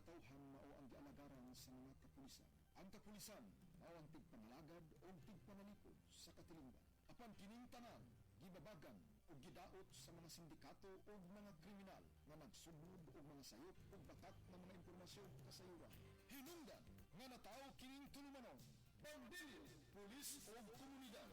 katawhan mao ang gialagaran sa mga kapulisan. Ang kapulisan mao ang tigpanalagad o tigpanalipod sa katilingban. Apan kining tanan gibabagan o gidaot sa mga sindikato o mga kriminal nga nagsugod og mga sayop o batak ng mga impormasyon kasayuran. Hinungdan nga natawo kining tulumanon. Bandilyo, Pulis o Komunidad.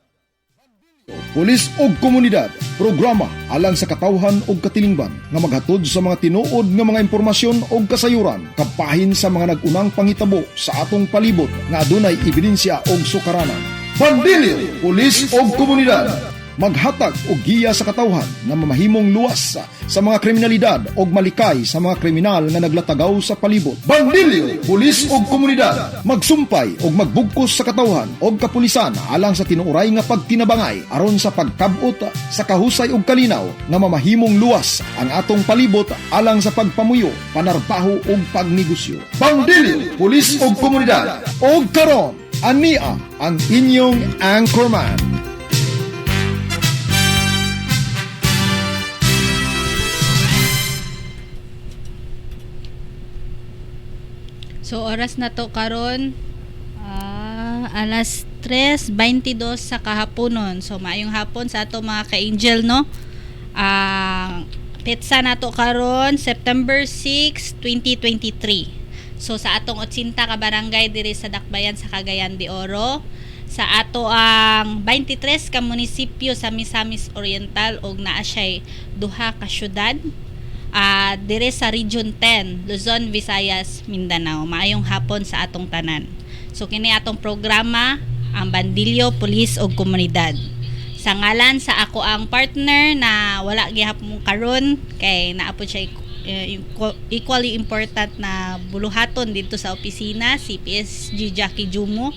Pulis o Komunidad, programa alang sa katawhan o katilingban nga maghatod sa mga tinuod nga mga impormasyon o kasayuran kapahin sa mga nagunang panghitabo sa atong palibot nga adunay ebidensya o sukaranan. Bandilyo, Pulis o Komunidad, maghatag og giya sa katawhan nga mamahimong luwas sa mga kriminalidad o malikay sa mga kriminal nga naglatagaw sa palibot. Bandilyo, Pulis o Komunidad, magsumpay og magbugkos sa katawhan o kapulisan alang sa tinuoray nga pagtinabangay aron sa pagkabot sa kahusay og kalinaw nga mamahimong luwas ang atong palibot alang sa pagpamuyo, panarbaho ug pagnegosyo. Bandilyo, Pulis o Komunidad, og karon ania ang inyong anchorman. So oras na to karon alas 3:22 sa kahaponon. So maayong hapon sa ato mga ka-angel, no. Petsa na to karon September 6, 2023. So sa atong 80 ka barangay diri sa Dakbayan sa Cagayan de Oro, sa ato ang 23 ka munisipyo sa Misamis Oriental og naa siyay duha ka syudad. Dire sa Region 10, Luzon, Visayas, Mindanao. Maayong hapon sa atong tanan. So kini atong programa ang Bandilyo, Pulis ug Komunidad. Sa ngalan sa ako ang partner na wala gihapon karon kay naapod siya equally important na buluhaton dito sa opisina, si PSG Jackie Jumo.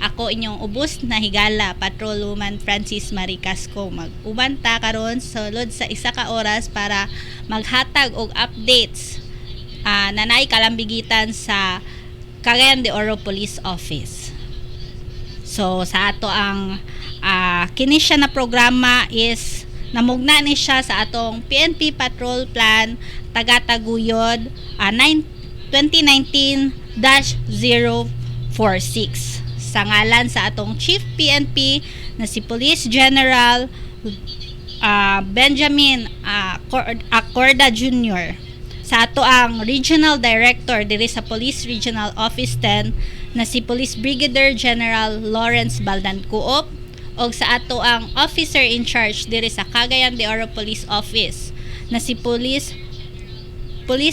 Ako inyong ubos na higala, Patrolwoman Francis Marie Casco. Mag-uban ta karon sulod sa isa ka oras para maghatag og updates nanay kalambigitan sa Cagayan de Oro Police Office. So sa ato ang kini siya na programa is namugna ni siya sa atong PNP Patrol Plan Tagataguyod 2019-046. Sa ngalan sa atong Chief PNP na si Police General Benjamin Acorda Jr. Sa ato ang Regional Director diri sa Police Regional Office 10 na si Police Brigadier General Lawrence Baldancoop o sa ato ang Officer in Charge diri sa Cagayan de Oro Police Office na si Police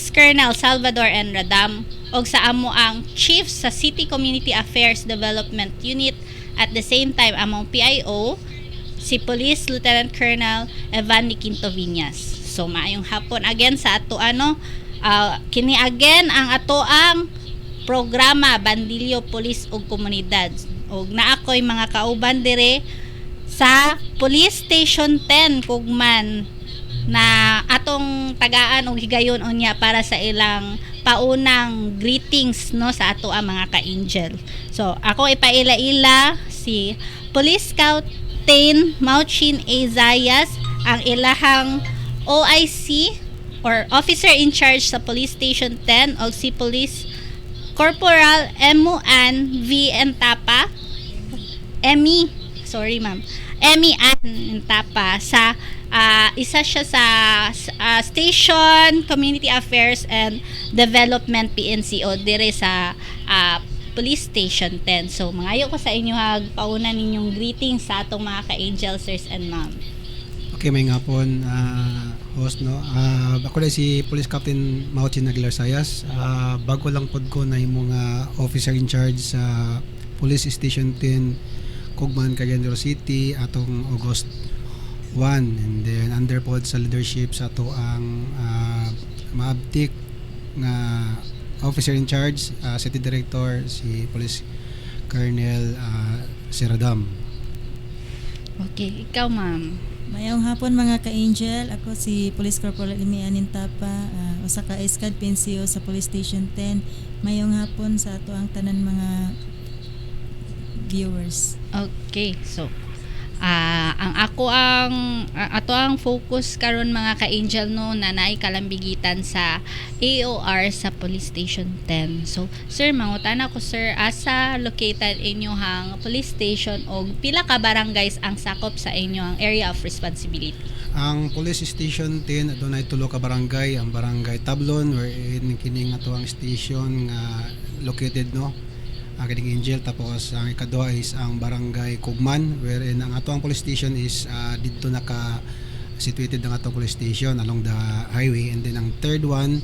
Colonel Salvador N. Radam o sa amo ang Chief sa City Community Affairs Development Unit at the same time among PIO si Police Lieutenant Colonel Evan Quinto Viñas. So maayong hapon again sa ato kini again ang ato ang programa Bandilyo, Pulis ug Komunidad. Og naa koy mga kauban dire sa Police Station 10 Kugman na atong tagaan og higayon unya para sa ilang paunang greetings, no, sa ato ang mga ka-angel. So ako ipaila-ila si Police Captain Mauchin A. Zayas, ang ilahang OIC or Officer in Charge sa Police Station 10 o si Police Corporal Emuan V. Entapa Emmy Ann Entapa sa isa siya sa Station Community Affairs and Development PNCO dire sa Police Station 10. So mangayo ko sa inyo pauna ninyong greetings sa atong mga ka-angel sirs and ma'am. Okay, may ngapon host, no. Ako na si Police Captain Mauchin Aguilar Sayas. Bago lang pod ko na yung mga officer in charge sa Police Station 10 Kugman, Cagayan de Oro City atong August 1, and then under pod sa leadership sa ato ang maabtik nga officer in charge, city director si Police Colonel Siradam. Okay, ikaw ma'am. Mayong hapon mga ka-angel, ako si Police Corporal Emian Intapa, usa ka SCAD PNCO sa Police Station 10. Mayong hapon sa ato ang tanan mga viewers. Okay, so ang ato ang focus karon mga ka-angel no na naay kalambigitan sa AOR sa Police Station 10. So sir, mangutana ko sir, asa located inyohang police station og pila ka barangays ang sakop sa inyong area of responsibility? Ang Police Station 10 adunay tulo ka barangay, ang barangay Tablon wherein kini nga tuang station nga located no kining Angel, tapos ang ikaduha is ang barangay Kugman wherein ang atong police station is dito naka situated ang atong police station along the highway, and then ang third one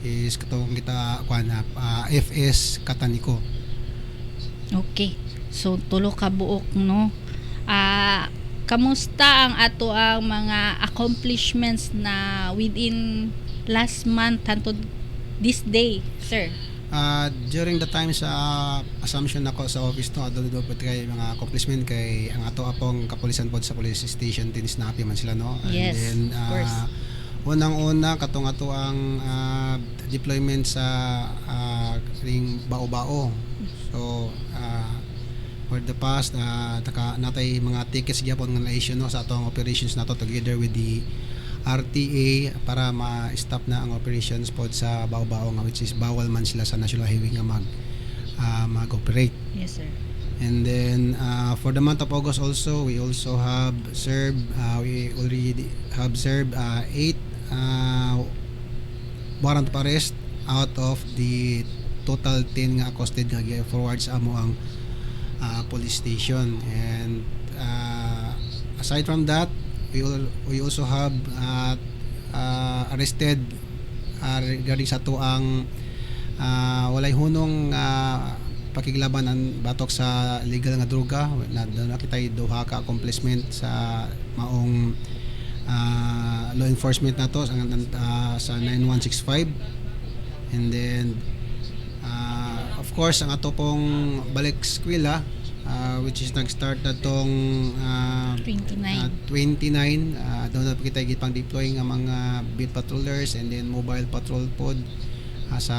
is katong kita FS Kataniko. Okay. So tulo ka buok no. Kamusta ang ato ang mga accomplishments na within last month hangtod this day, sir? During the time sa assumption ako sa office no, adto kay mga accomplishment kay ang ato apong kapulisan pod sa police station tin snappy man sila no. And Yes, then of course. unang-una katong ato ang deployment sa ring bao-bao. So for the past natay mga tickets gyapon nga na-issue no sa atong operations nato together with the RTA para ma-stop na ang operations pod sa bao-bao nga which is bawal man sila sa National Highway nga mag-operate. Yes, sir. And then for the month of August also we already have served 8 warrant of arrest out of the total 10 nga accosted nga forward sa amo ang police station. And aside from that we also have arrested regarding sa tuang walay hunong pakiglaban ang batok sa illegal nga droga na nakita duha ka accomplishment sa maong law enforcement nato sa 9165. And then of course ang ato pong balik eskwela which is nag-start na tong 29 doon na kita gipang deploy nga mga beat patrollers and then mobile patrol pod sa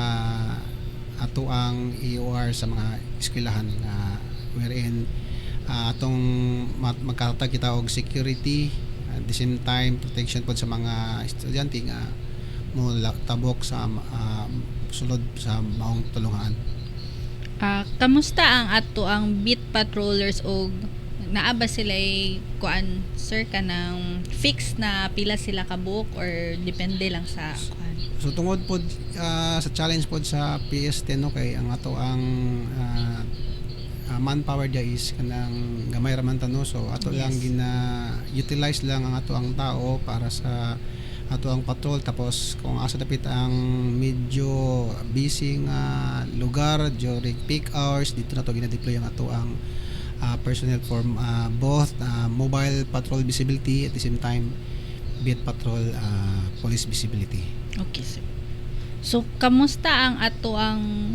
ato ang EOR sa mga eskwelahan wherein atong magkatatag kita og security at the same time protection pod sa mga estudyante nga mo tabok sa sulod sa maong tulungan. Kamusta ang ato ang beat patrollers og naaba sila kuan sir kanang fix na pila sila ka buok or depende lang sa kuan? So tungod pod sa challenge pod sa PS10 no kay ang ato ang manpower dia is kanang gamay ra man tano, so ato lang utilize lang ang ato ang tao para sa ato ang patrol. Tapos kung asa dapit ang medyo busy nga lugar during peak hours, dito na to gina-deploy ang ato ang personnel for both mobile patrol visibility at the same time beat patrol police visibility. Okay, sir. So kamusta ang ato ang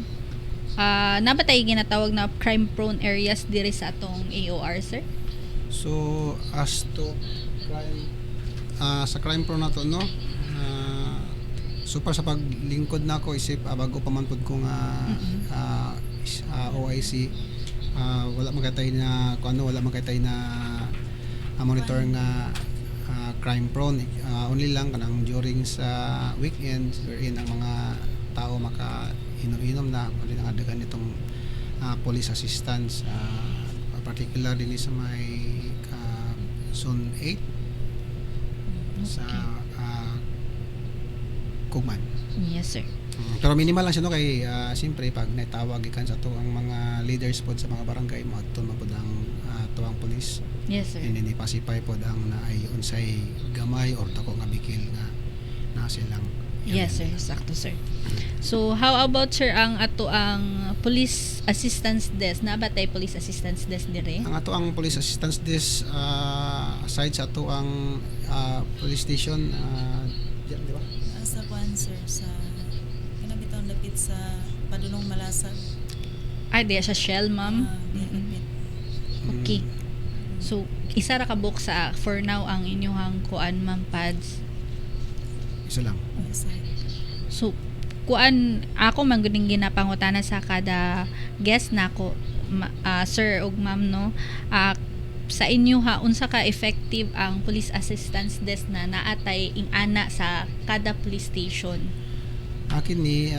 nabatay ginatawag na crime prone areas diri sa atong AOR, sir? So as to crime sa crime prone nato no, super sa paglingkod nako isip bago pa man pud ko nga OIC wala man kay na wala man kay na monitor nga crime prone, only lang kanang during sa weekends wherein ang mga tao maka inom na only nga dagan itong police assistance particular din sa may zone 8 sa Kugman. Yes, sir. Pero minimal lang siya no kay siyempre pag natawag ikan sa tuang mga leaders pod sa mga barangay mo adto mapud ang tuang police. Yes, sir. And then ipasipay pod ang naay unsay gamay or dako nga bikil nga na silang. Yes, sir. Sakto, sir. So, how about, sir, ang ato ang police assistance desk? Nabatay police assistance desk dire? Ang ato ang police assistance desk aside sa ato ang police station diyan di ba? Sa kuan sir, sa kanabitang lapit sa Padulong Malasag. Diya sa Shell, ma'am. Lapit. Okay. So, isa ra ka book sa for now ang inyong kuan, ma'am, pads. Isa lang. So, kuan ako man guding ginapangutana sa kada guest nako sir ug ma'am no. sa inyo ha, unsa ka effective ang police assistance desk na naatay ing ana sa kada police station? Akin ni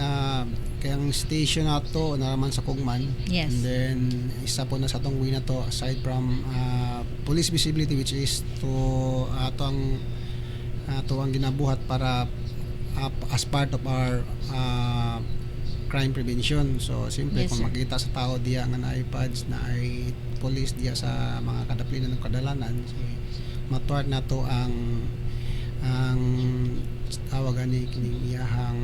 kayang station nato naraman sa Kugman. Yes. And then isa po na sa atong way na to aside from police visibility, which is to ato ang ginabuhat para as part of our crime prevention. So simple, Yes, kung sir. makita sa tao diya nga na iPads na ay police diya sa mga kadaplinan ng kadalanan, so, matuwad na to ang tawagan ni kining iyahang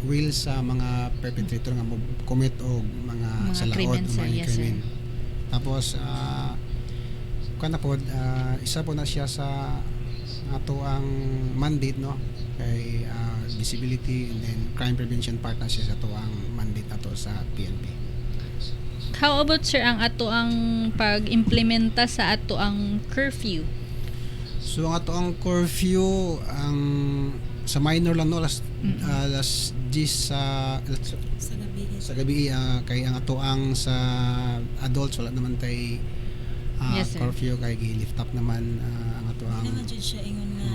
will sa mga perpetrator nga mo commit og mga salaot krimen, o sir. mga Yes, sir. krimen. Tapos kana pod isa po na siya sa ato ang mandate, no, kay visibility and then crime prevention part na siya sa ato ang mandate ato sa PNP. How about sir ang ato ang pag-implementa sa ato ang curfew? So ang ato ang curfew ang sa minor lang, no, alas 10 Sa gabi. sa gabi, kay ang ato ang sa adults wala naman tay Yes, sir. curfew, kay gi-lift up naman ang ato Hindi ang naman jud siya ingon nga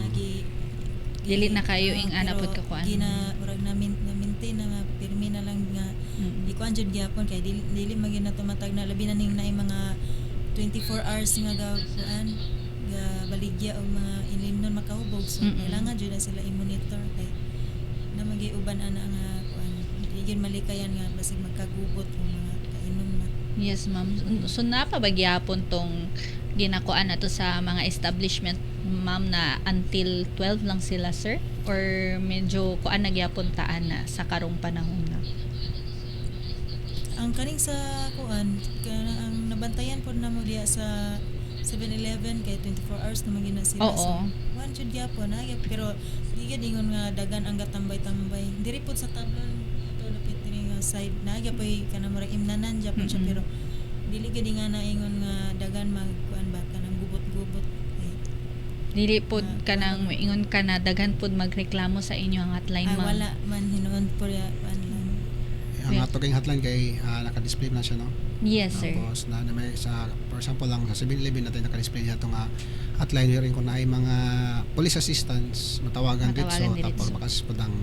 Dili na kayo ing ana pod ka kuan. Murag na maintain na pirmi na lang nga di kuan jud gyapon kay dili magin na tumatag na labi na ning naay mga 24 hours nga kuan ga baligya o mga inlinon makahubog, so kailangan jud na sila i-monitor kay na magiuban ana nga kuan di gyud malikayan nga basig magkagubot o mga kainom na. Yes, ma'am. So napabagyapon tong ginakuan nato sa mga establishment, ma'am, na until 12 lang sila, sir? Or medyo kuan nagyapon taan na sa karong panahon na? Ang kaning sa kuan ang nabantayan pod namo diya sa 7-Eleven kay 24 hours na magina sila. Oo. So, one jud gyapon na pero di gyud ingon nga dagan ang gatambay-tambay. Diri pod sa tablan to dapit diri nga side na gyapon kana murag imnanan gyapon siya pero dili gyud nga naingon nga dagan magkuan ba kanang gubot-gubot. Dili pod kanang ingon ka na daghan pod magreklamo sa inyo ang hotline, ma'am. Wala man hinuon po ya lang. ang ato kay hotline kay naka-display na siya, no. Yes, sir. Tapos na may sa for example lang sa 7-Eleven natin naka-display niya itong hotline rin kung na ay mga police assistance matawagan dito, Matawagan dito. tapos makasispod ang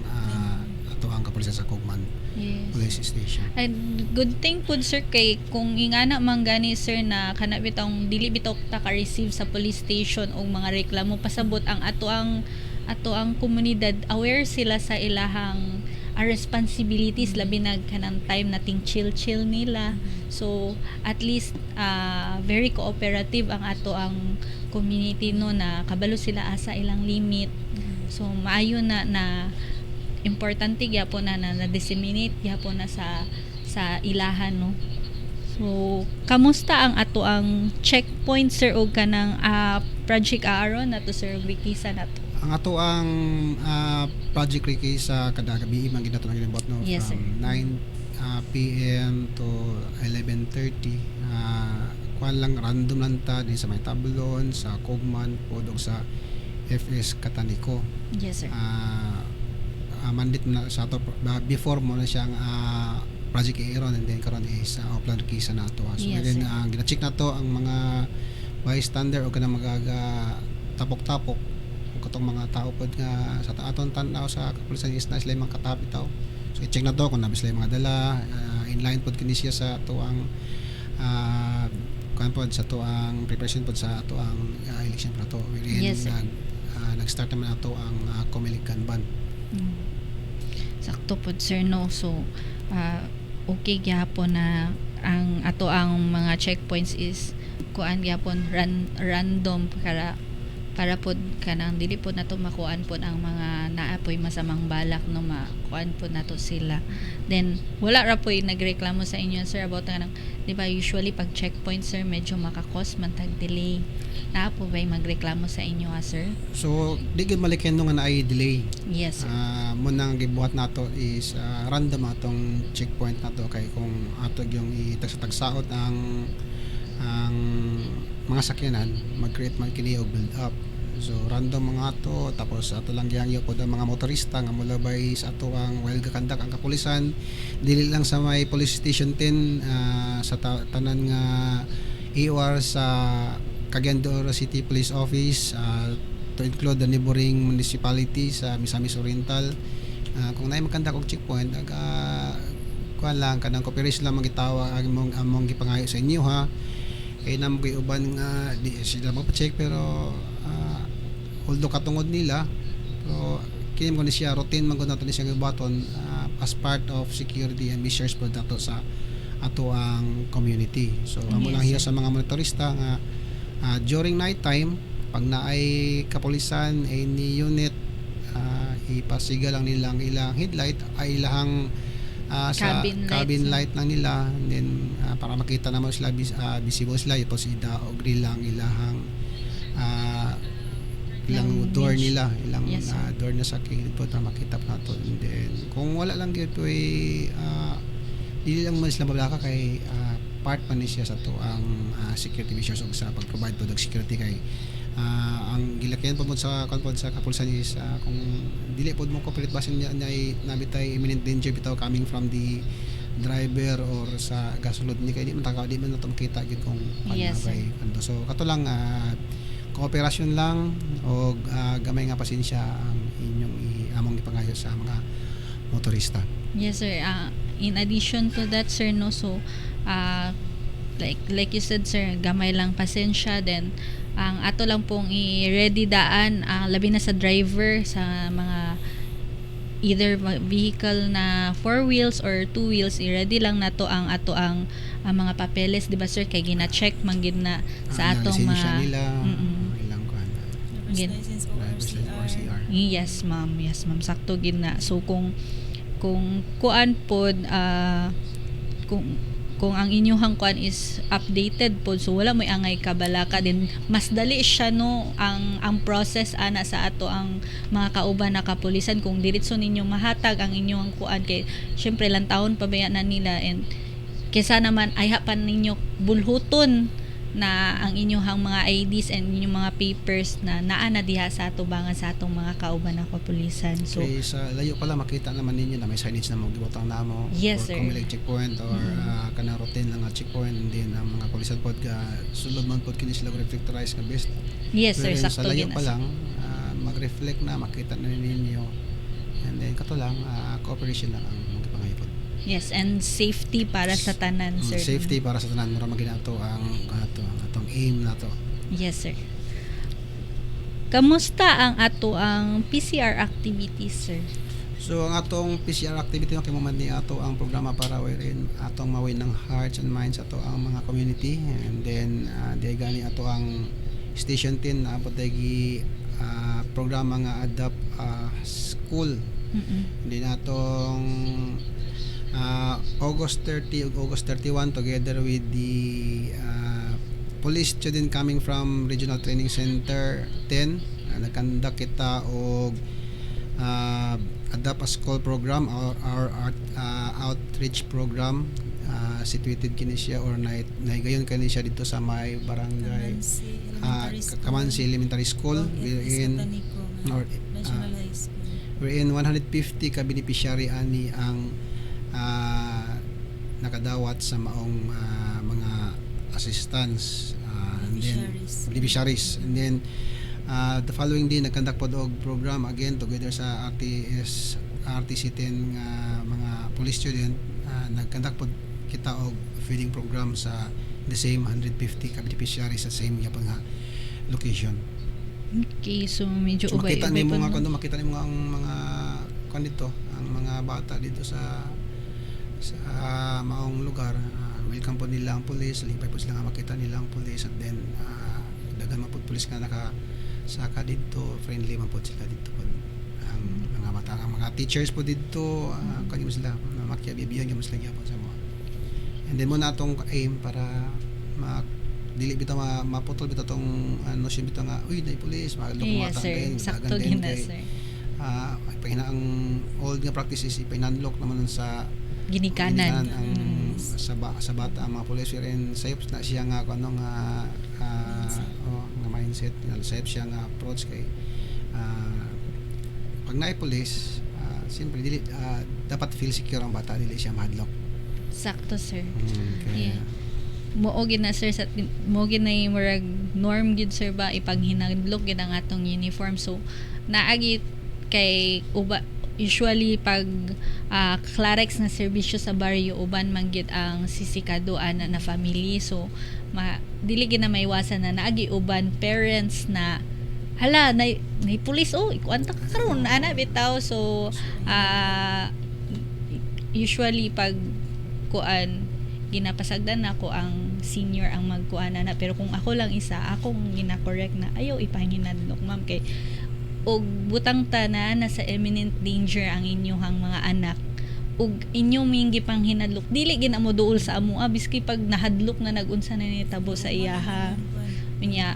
ato ang kapulisan sa Kugman Yes. Police Station. Ay, good thing po, sir, kay kung ingana man gani, sir, na kana bitong dili bitaw ta ka-receive sa police station o mga reklamo, pasabot ang ato ang komunidad, aware sila sa ilahang responsibilities, labi na kanang time nating chill nila. So at least very cooperative ang ato ang community, no, na kabalo sila asa ilang limit. So maayo na importante gyapon na disseminate gyapon na sa ilahan, no. So kamusta ang ato ang checkpoint, sir, og kanang Project Aaron nato, sir, wikisa nato? Ang ato ang project Ricky sa kada gabi man ginato na ginabot, no, Yes, sir. from 9 PM to 11:30. Kuan lang random lang ta din sa may Tablon, sa Kugman pod og sa FS Catanico. Yes, sir. Mandate mo na sa ato before mo na siyang Project Aaron, and then karon is Upland Kisa na ato. So Yes, then sir. gina-check na to ang mga bystander o kanang magaga tapok-tapok kung katong mga tao pod nga sa aton tan-aw sa kapulisan is na sila mga katabi tao. So i-check na to kung nabi sila mga dala, inline pod kini siya sa ato ang kuan pod sa ato ang preparation pod sa ato ang election para to. Yes, sir. Nag-start naman ato ang Comelec Kanban. Sakto pod, sir, no. So okay gyapon na ang ato ang mga checkpoints is kuan gyapon random para pod kanang dili pod nato makuan pod ang mga naapoy masamang balak, no, makuan pod nato sila. Then wala ra poy nagreklamo sa inyo, sir, about kanang, di ba, usually pag checkpoint, sir, medyo makakos man tag delay. Naapo ba'y magreklamo sa inyo, sir? So di gid malikendo nga naay delay. Yes, sir. Mo nang gibuhat nato is random atong checkpoint nato, kay kung ato yung itagsa-tagsaot ang mga sakyanan, mag-create man kini og build up. So random mga ato, tapos ato lang gyang pod ang mga motorista nga molabay sa ato ang well gakandak ang kapulisan, dili lang sa may police station 10, sa tanan nga AOR sa Cagayan de Oro City Police Office, to include the neighboring municipalities sa Misamis Oriental. Kung naay magkanda kog checkpoint, kuan lang kanang cooperation lang magitawa among gipangayo sa inyo ha. Kay namo kay uban nga di sila magpa-check pero although katungod nila pero kini mo ni siya routine man gud nato ni siya gibaton as part of security and measures po dato sa ato ang community. So amo lang hiya sa mga motorista nga during night time pag naay kapulisan any unit ipasiga lang nilang ilang headlight ay ilang sa cabin light lang nila, and then para makita naman sila visible sila ito si daog lang ilang ilang door nila ilang door na sa kilid po na makita pa nato. And then kung wala lang gito dili lang man sila mablaka kay part man ni siya sa to ang security measures og sa pag-provide po og security kay ang gilakayan po mo sa kapulisan is kung dili pod mo cooperate basin niya nabitay imminent danger bitaw coming from the driver or sa gasulod ni kay di man nato makita gid kung panabay so kato lang kooperasyon lang og gamay nga pasensya ang inyong among ipangayo sa mga motorista. Yes sir, in addition to that sir no, so like you said sir, gamay lang pasensya, then ang ato lang pong i-ready daan labi na sa driver sa mga either vehicle na 4 wheels or 2 wheels, i-ready lang nato ang ato ang mga papeles, di ba sir, kay gina-check man gid na sa atong mga nila ilang kuan License or CR. Yes ma'am, sakto gid na. So kung kuan pod kung ang inyong kuan is updated po, so wala may angay kabalaka din, mas dali siya no ang process ana sa ato ang mga kauban na kapulisan kung diretso ninyo mahatag ang inyong kuan kay syempre lang taon pa baya na nila, and kesa naman ay hapan ninyo bulhuton na ang inyong mga IDs and inyong mga papers na naa na diha sa atubangan sa atong mga kauban na kapulisan. So okay, sa layo pala makita naman ninyo na may signage na magdibotang namo yes, or sir. kung may checkpoint or kanang routine lang nga checkpoint, and then ang mga pulisan pod sulod man pod kini sila reflectorize nga best. Yes sir, sa sakto layo gina. pa lang mag-reflect na makita na ninyo, and then kato lang cooperation lang ang magpangayo pod. Yes, and safety para sa tanan sir. Safety para sa tanan mura maginato ang atong aim nato. Yes sir. Kamusta ang ato ang PCR activities sir? So ang atong PCR activity kay moment ni ato ang programa para wherein atong mawin ng hearts and minds ato ang mga community, and then di gani ato ang station 10 na patay programa nga adapt school. Hindi natong August 30 ug August 31 together with the police student coming from Regional Training Center 10 nagkandak kita og adapt a school program or our outreach program situated kini siya or naigayon kini siya dito sa may barangay Kamansi Elementary School wherein National High School. Wherein 150 ka beneficiary ani ang nakadawat sa maong mga assistance beneficiaries, and then the following day nagkandak pod og program again together sa RTC10 mga police student nagkandak pod kita og feeding program sa the same 150 ka beneficiaries sa same gyapon nga location. Okay, so medyo So makita ubay nimo pa nga kuno makita nimo ang mga kan dito ang mga bata dito sa maong lugar, welcome po nila ang police, limpay po sila nga makita nila ang police, and then dagan man po police nga nakasaka dito, friendly man po sila dito po ang mga bata, ang mga teachers po dito kanimo sila makiabibihan gyud sila gyapon sa mga, and then mo natong aim para dili bitaw maputol bitaw tong notion bitaw nga uy nay police yes sir, sakto gina sir. Pagina ang old nga practices ipinanlock naman sa ginikanan ang sa bata ang mga police rin safe na siya nga kuno nga mindset nga safe siya nga approach kay pag naay police siyempre dili dapat feel secure ang bata, dili siya madlock. Sakto sir. Okay. Yeah. Mao gid na sir sa mo gid na murag norm gid sir ba ipanghinadlok gid ang atong uniform. So naagi kay uba usually pag Clarex na serbisyo sa baryo uban man gid ang sisikado ana na family. So dili gid na maiwasan na naagi uban parents na hala na pulis ikuanta ka karon ana bitaw. So usually pag kuan ginapasagdan na ako ang senior ang magkuana na, pero kung ako lang isa akong gina-correct na ayaw ipanginadlok ma'am kay og butang tanan na sa imminent danger ang inyong mga anak ug inyo ming gipanghinadlok dili gina mo duol sa amo biski pag nahadlok na nagunsa na ni tabo sa iyaha unya.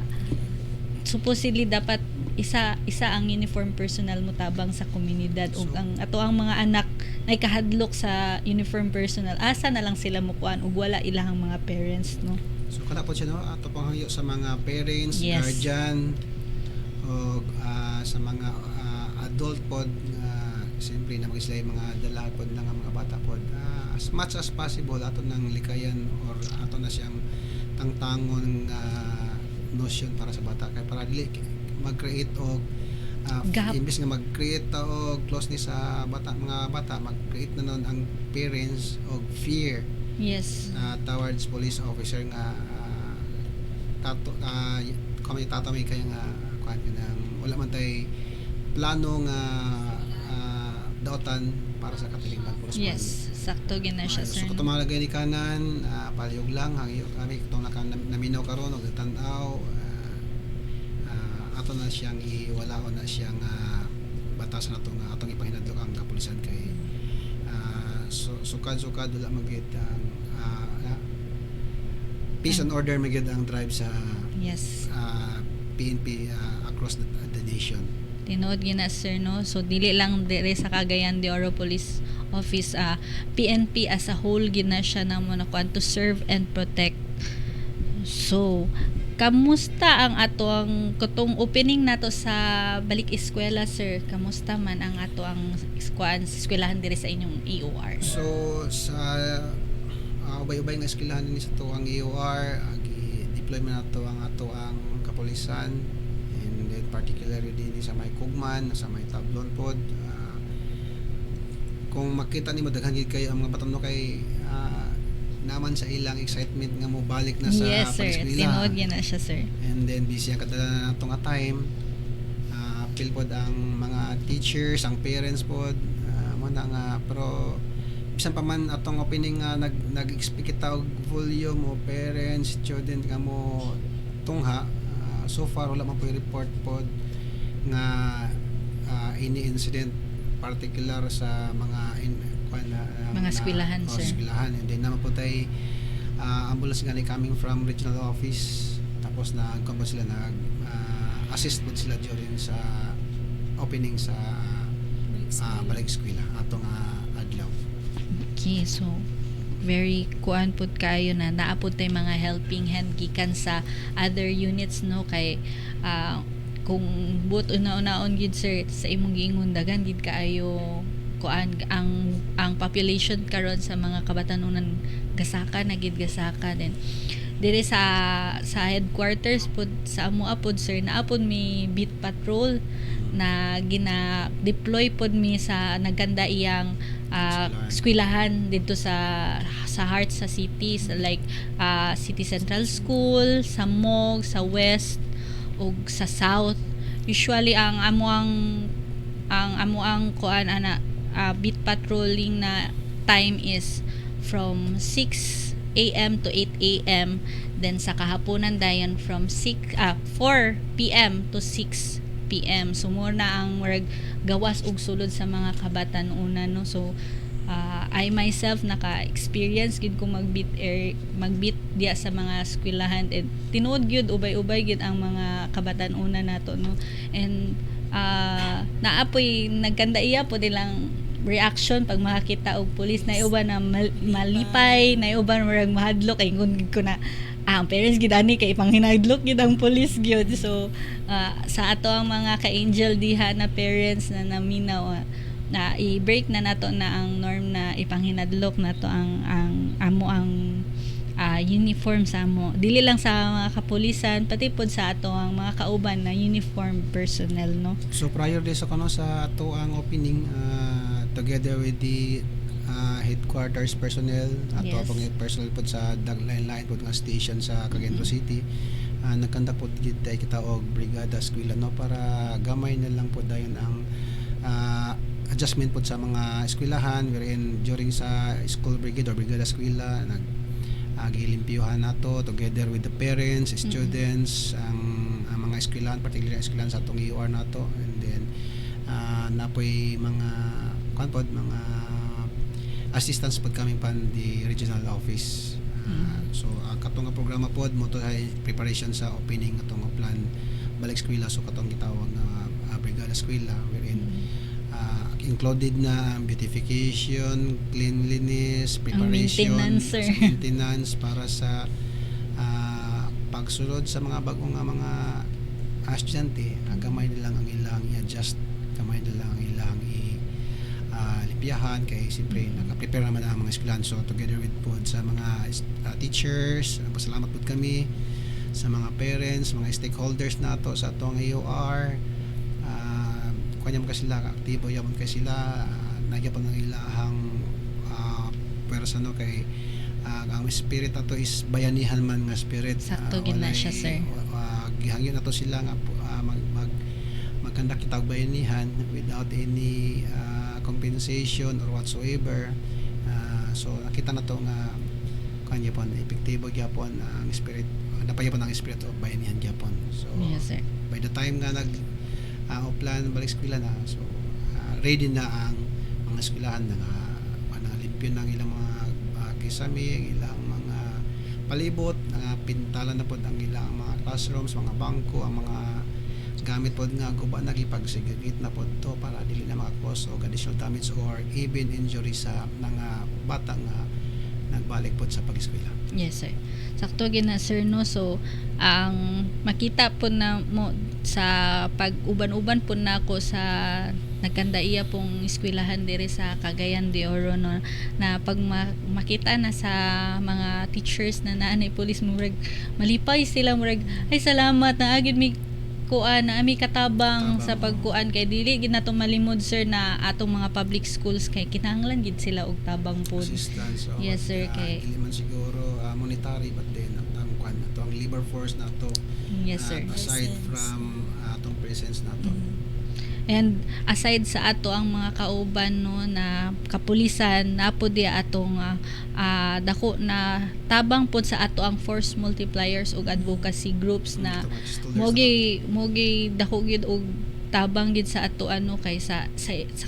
Supposedly dapat isa ang uniform personnel mo tabang sa komunidad ug ang ato ang mga anak na ikahadlok sa uniform personnel asa na lang sila mukuan ug wala ilahang mga parents no. So kana po siya no ato pang hangyo sa mga parents, Yes. guardian o sa mga adult pod siyempre na sila mga dala pod ng mga bata pod as much as possible ato nang likayan or ato na siyang tangtangon notion para sa bata kay para dili mag-create og Gap. imbis nga mag-create og closeness sa mga bata mag-create na nun ang parents og fear Yes. towards police officer nga kami kaya nga kuan nang wala man tay plano nga daotan para sa katilingban police. Yes, sakto gid na siya sir. So no? tumalagay ni kanan palihog lang hangyo kami itong naminaw karon og tan-aw ato na siyang iwalaon na siyang batasan nato nga atong ipahinadlok ang kapulisan kay sukad wala magid ang peace and order magid ang drive sa Yes. PNP across the nation. Tinuod gina sir no. So dili lang dire sa Cagayan de Oro Police Office PNP as a whole gina siya na mo na kuan to serve and protect. So kamusta ang atong kutong opening nato sa balik eskwela sir? Kamusta man ang ato ang kuan sa eskwelahan dire sa inyong EOR? So sa ubay-ubay nga eskwelahan ni sa tuang EOR deploy man nato ang ato ang kapulisan and then particularly din sa may Kugman sa may Tablon pod kung makita nimo daghan gid kayo ang mga batanon kay naman sa ilang excitement nga mo balik na sa Yes sir, pag-eskwela. tinuod gina siya sir. And then busy ang kadala na nato nga time feel pod ang mga teachers ang parents pod mo na nga pero bisan pa man atong opening nga nag-expect kita og volume o parents student nga mo tungha so far wala man po report pod nga any incident particular sa mga Mga eskwelahan, sir. eskwelahan and then naman po tayo ambulance nga coming from regional office tapos nagkombo sila assist po sila during sa opening sa balik eskwela atong adlaw. Okay, so very kuan pud kayo na naapod tay mga helping hand gikan sa other units no kay kung but una-unaon gid sir sa imong giingon dagan gid kaayo kuan ang population karon sa mga kabatanunan gasaka na gid gasaka din dire sa headquarters pod sa amo apod sir naapod mi beat patrol na gina-deploy pod mi sa nagkanda iyang eskwelahan dito sa heart sa cities like City Central School, sa Mog, sa West ug sa South. Usually ang amo ang kuan ana beat patrolling na time is from 6 a.m. to 8 a.m. then sa kahaponan dayon from 4 p.m. to 6 p.m. So more na ang gawas ug sulod sa mga kabatan-una no. So I myself naka-experience gid ko magbit diya sa mga eskwelahan and tinuod gyud ubay-ubay gid ang mga kabatan-una nato no. And naapoy nagkanda iya po nilang reaction pag makakita og pulis na uban na malipay na uban murag mahadlok kay ngun ko na ang parents gid ani kay panghinadlok gid ang pulis gyud. So sa ato ang mga ka-angel diha na parents na naminaw na i-break na nato na ang norm na ipanghinadlok nato ang amo ang uniform sa mo. Dili lang sa mga kapulisan, pati pod sa ato ang mga kauban na uniform personnel, no? So prior din sa sa ato ang opening, together with the headquarters personnel, ato Yes. pang personnel pod sa daglain-lain pod nga station sa Cagayan City, nagkanda pod gid tay kita og brigada eskwela, no, para gamay na lang pod dayon ang adjustment pod sa mga eskwelahan, wherein during sa school brigade or brigada eskwela gilimpyuhan nato together with the parents, students, ang mga eskwelahan, particularly ang eskwelahan sa atong EOR nato, and then napoy mga mga assistance pod kami pan the regional office. So katong nga programa pod mo to ay preparation sa opening atong plan balik eskwela, so katong gitawag na brigada eskwela, wherein included na ang beautification, cleanliness, preparation, maintenance, sir. maintenance para sa pagsulod sa mga bagong nga mga estudyante. Gamay na lang ang ilang i-adjust, gamay na lang ang ilang lipiyahan, kay siyempre naka-prepare naman ang mga eskwelahan. So together with po sa mga teachers, pasalamat po kami sa mga parents, mga stakeholders nato sa atong AOR. Kanya mo sila aktibo, yamon kay sila nagyapon ng ilahang pwersa, no, kay ang spirit nato is bayanihan man nga spirit. Sakto gid na siya, sir. Gihangyo nato sila nga magkanda kita og bayanihan without any compensation or whatsoever. So nakita nato nga kanya pon epektibo gyapon ang spirit, napayapon ang spirit of bayanihan gyapon. So Yes, sir. by the time nga o plan balik eskwela na, so ready na ang mga eskwelahan na limpyo ng ilang mga kisame, ang ilang mga palibot, pintalan na pod ang ilang mga classrooms, mga bangko, ang mga gamit pod nga guba nagipagsigit na pod to para dili na maka-cause og additional damage or even injury sa mga bata nga nagbalik pod sa pag-eskwela. Yes, sir. Sakto gid na, sir, no. So ang makita po na mo sa pag-uban-uban po na ako sa nagkanda iya pong eskwelahan diri sa Cagayan de Oro, no, na pag makita na sa mga teachers na naanay police, murag malipay sila, murag ay salamat na agid mi kuan na ami katabang sa pagkuan, kay dili gid nato malimod, sir, na atong mga public schools kay kinahanglan gid sila og tabang pod. Assistance. Yes, sir, kay dili man siguro monetary, but then ang kuan nato ang labor force nato. yes, sir. Aside Presence. from atong presence nato. And aside sa ato ang mga kauban, no, na kapulisan, napo di atong dako na tabang pod sa ato ang force multipliers ug advocacy groups na mogi dako gid og tabang gid sa ato kay sa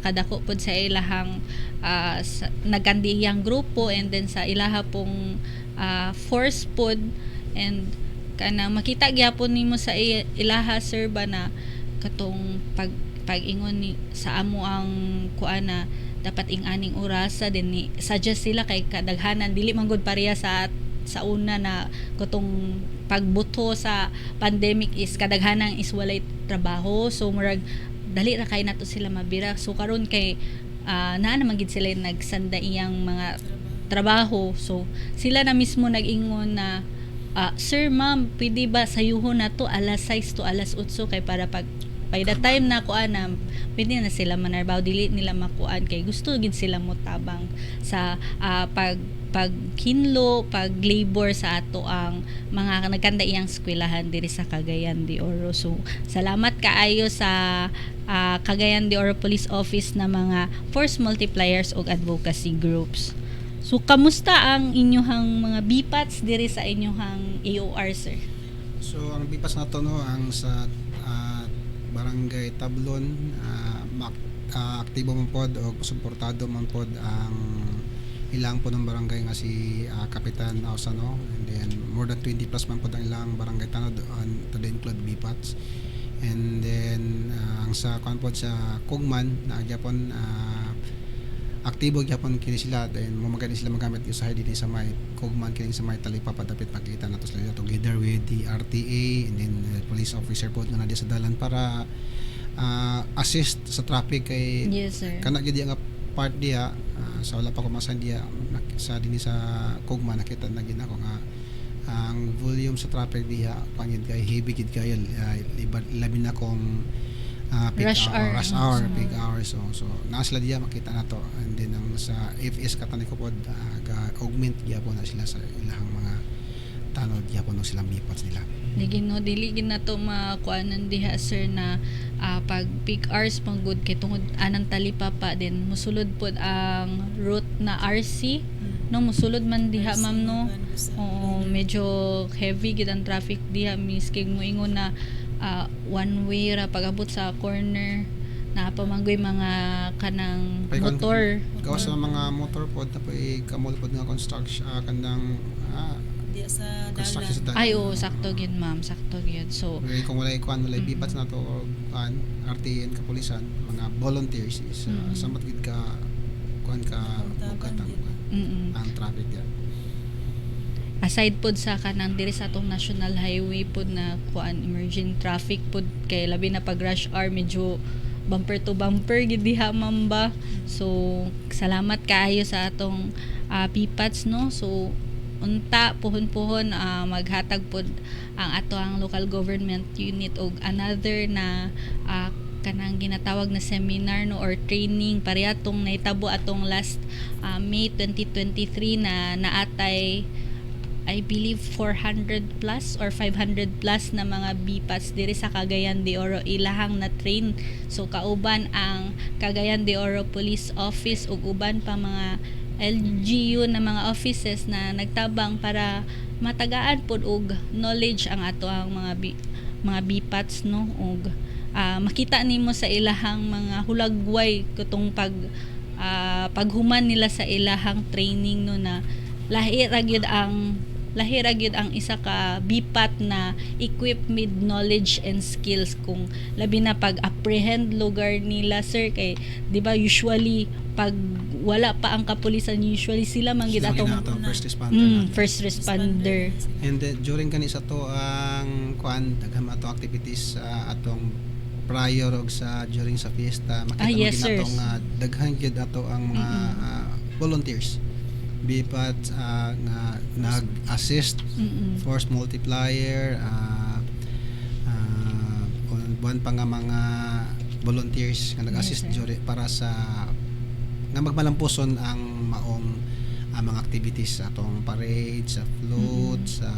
kadako pod sa ilahang nagkandiyang grupo, and then sa ilaha pong force pod, and kana makita gyapon nimo sa ilaha, sir, ba na katong pag-ingon ni sa amo ang kuana dapat ing-aning orasa din ni suggest sila kay kadaghanan dili man gud pareha sa una na katong pagbuto sa pandemic is kadaghanan is walay trabaho, so murag dali ra kay nato sila mabira. So karon kay naa naman gid sila nagsanda iyang mga trabaho, so sila na mismo nag-ingon na sir, ma'am, pwede ba sayuhon na to alas 6 to alas 8 kay para pag by the time na kuan na pwede na sila manarbaw, dili nila makuan kay gusto gid sila mo tabang sa paghinlo, pag-labor sa ato ang mga nagkanda iyang eskwelahan diri sa Cagayan de Oro. So salamat kaayo sa Cagayan de Oro Police Office na mga force multipliers ug advocacy groups. So kamusta ang inyohang mga BPATs diri sa inyohang AOR, sir? So ang bipas nato, no, ang sa Barangay Tablon, aktibo man pod o suportado man pod ang ilang po ng barangay nga si Kapitan Ausano, and then more than 20 plus man pod ang ilang barangay tanod to the include BPATs, and then ang sa pod sa Kugman na Japon, aktibo gyapon kini sila, then mamagani sila magamit yung sa dito sa may Kugman, kini sa may Talipa padapit makita nato sila together with the RTA and then police officer po nga na sa dalan para assist sa traffic kay Yes, sir. kana gid nga part diha sa wala pa ko masandiya sa dinhi sa Kugma nakita na gid ako nga ang volume sa traffic diha pangid kay heavy gid kayo labi na kung peak Rush hour. rush hour peak hour so naa sila diha makita na to and then ang sa FS katani ko pod ga augment gyapon na sila sa ilahang mga tanod gyapon no silang bipots nila. Dili gid na to makuanan diha sir na pag peak hours pang good kay tungod anang talipapa din musulod pod ang route na RC no musulod man diha ma'am no. Oo, medyo heavy gid ang traffic diha miski mo ingon na one way ra pag-abot sa corner na pamanggoy mga kanang motor. Gawas sa mga motor pod tapoy kamol pod nga construction kanang Di sa construction sa dalan. Ay oo, sakto gyud ma'am, sakto gyud. So kung wala ikuan wala bipats na to or RTN kapulisan mga volunteers is sambat gid ka kuan ka bukatang ang traffic yan. aside pod sa kanang diri sa atong national highway pod na kuan emerging traffic pod kay labi na pag rush hour medyo bumper to bumper gid diha ma'am ba. So salamat kaayo sa atong PPATS no. So unta puhon-puhon maghatag pod ang ato ang local government unit og another na kanang ginatawag na seminar no or training parehasong naitabo atong last May 2023 na naatay I believe 400 plus or 500 plus na mga BPATs diri sa Cagayan de Oro ilahang na train. So kauban ang Cagayan de Oro Police Office ug uban pa mga LGU na mga offices na nagtabang para matagaan pod og knowledge ang ato ang mga BPATs no ug makita nimo sa ilahang mga hulagway kutong paghuman nila sa ilahang training no na lahi ra gyud ang isa ka BPAT na equipped with knowledge and skills kung labi na pag-apprehend lugar nila sir kay di ba usually pag wala pa ang kapulisan usually sila man gid atong first responder first responder. And then during kani sa to ang kuan daghang ato activities atong prior og sa during sa fiesta makita yes, mo ginatong daghan gyud ato ang mga volunteers BPAT nga nag-assist force multiplier buwan pa nga mga volunteers nga nag-assist para sa nga magmalampuson ang maong mga activities sa atong parade sa float sa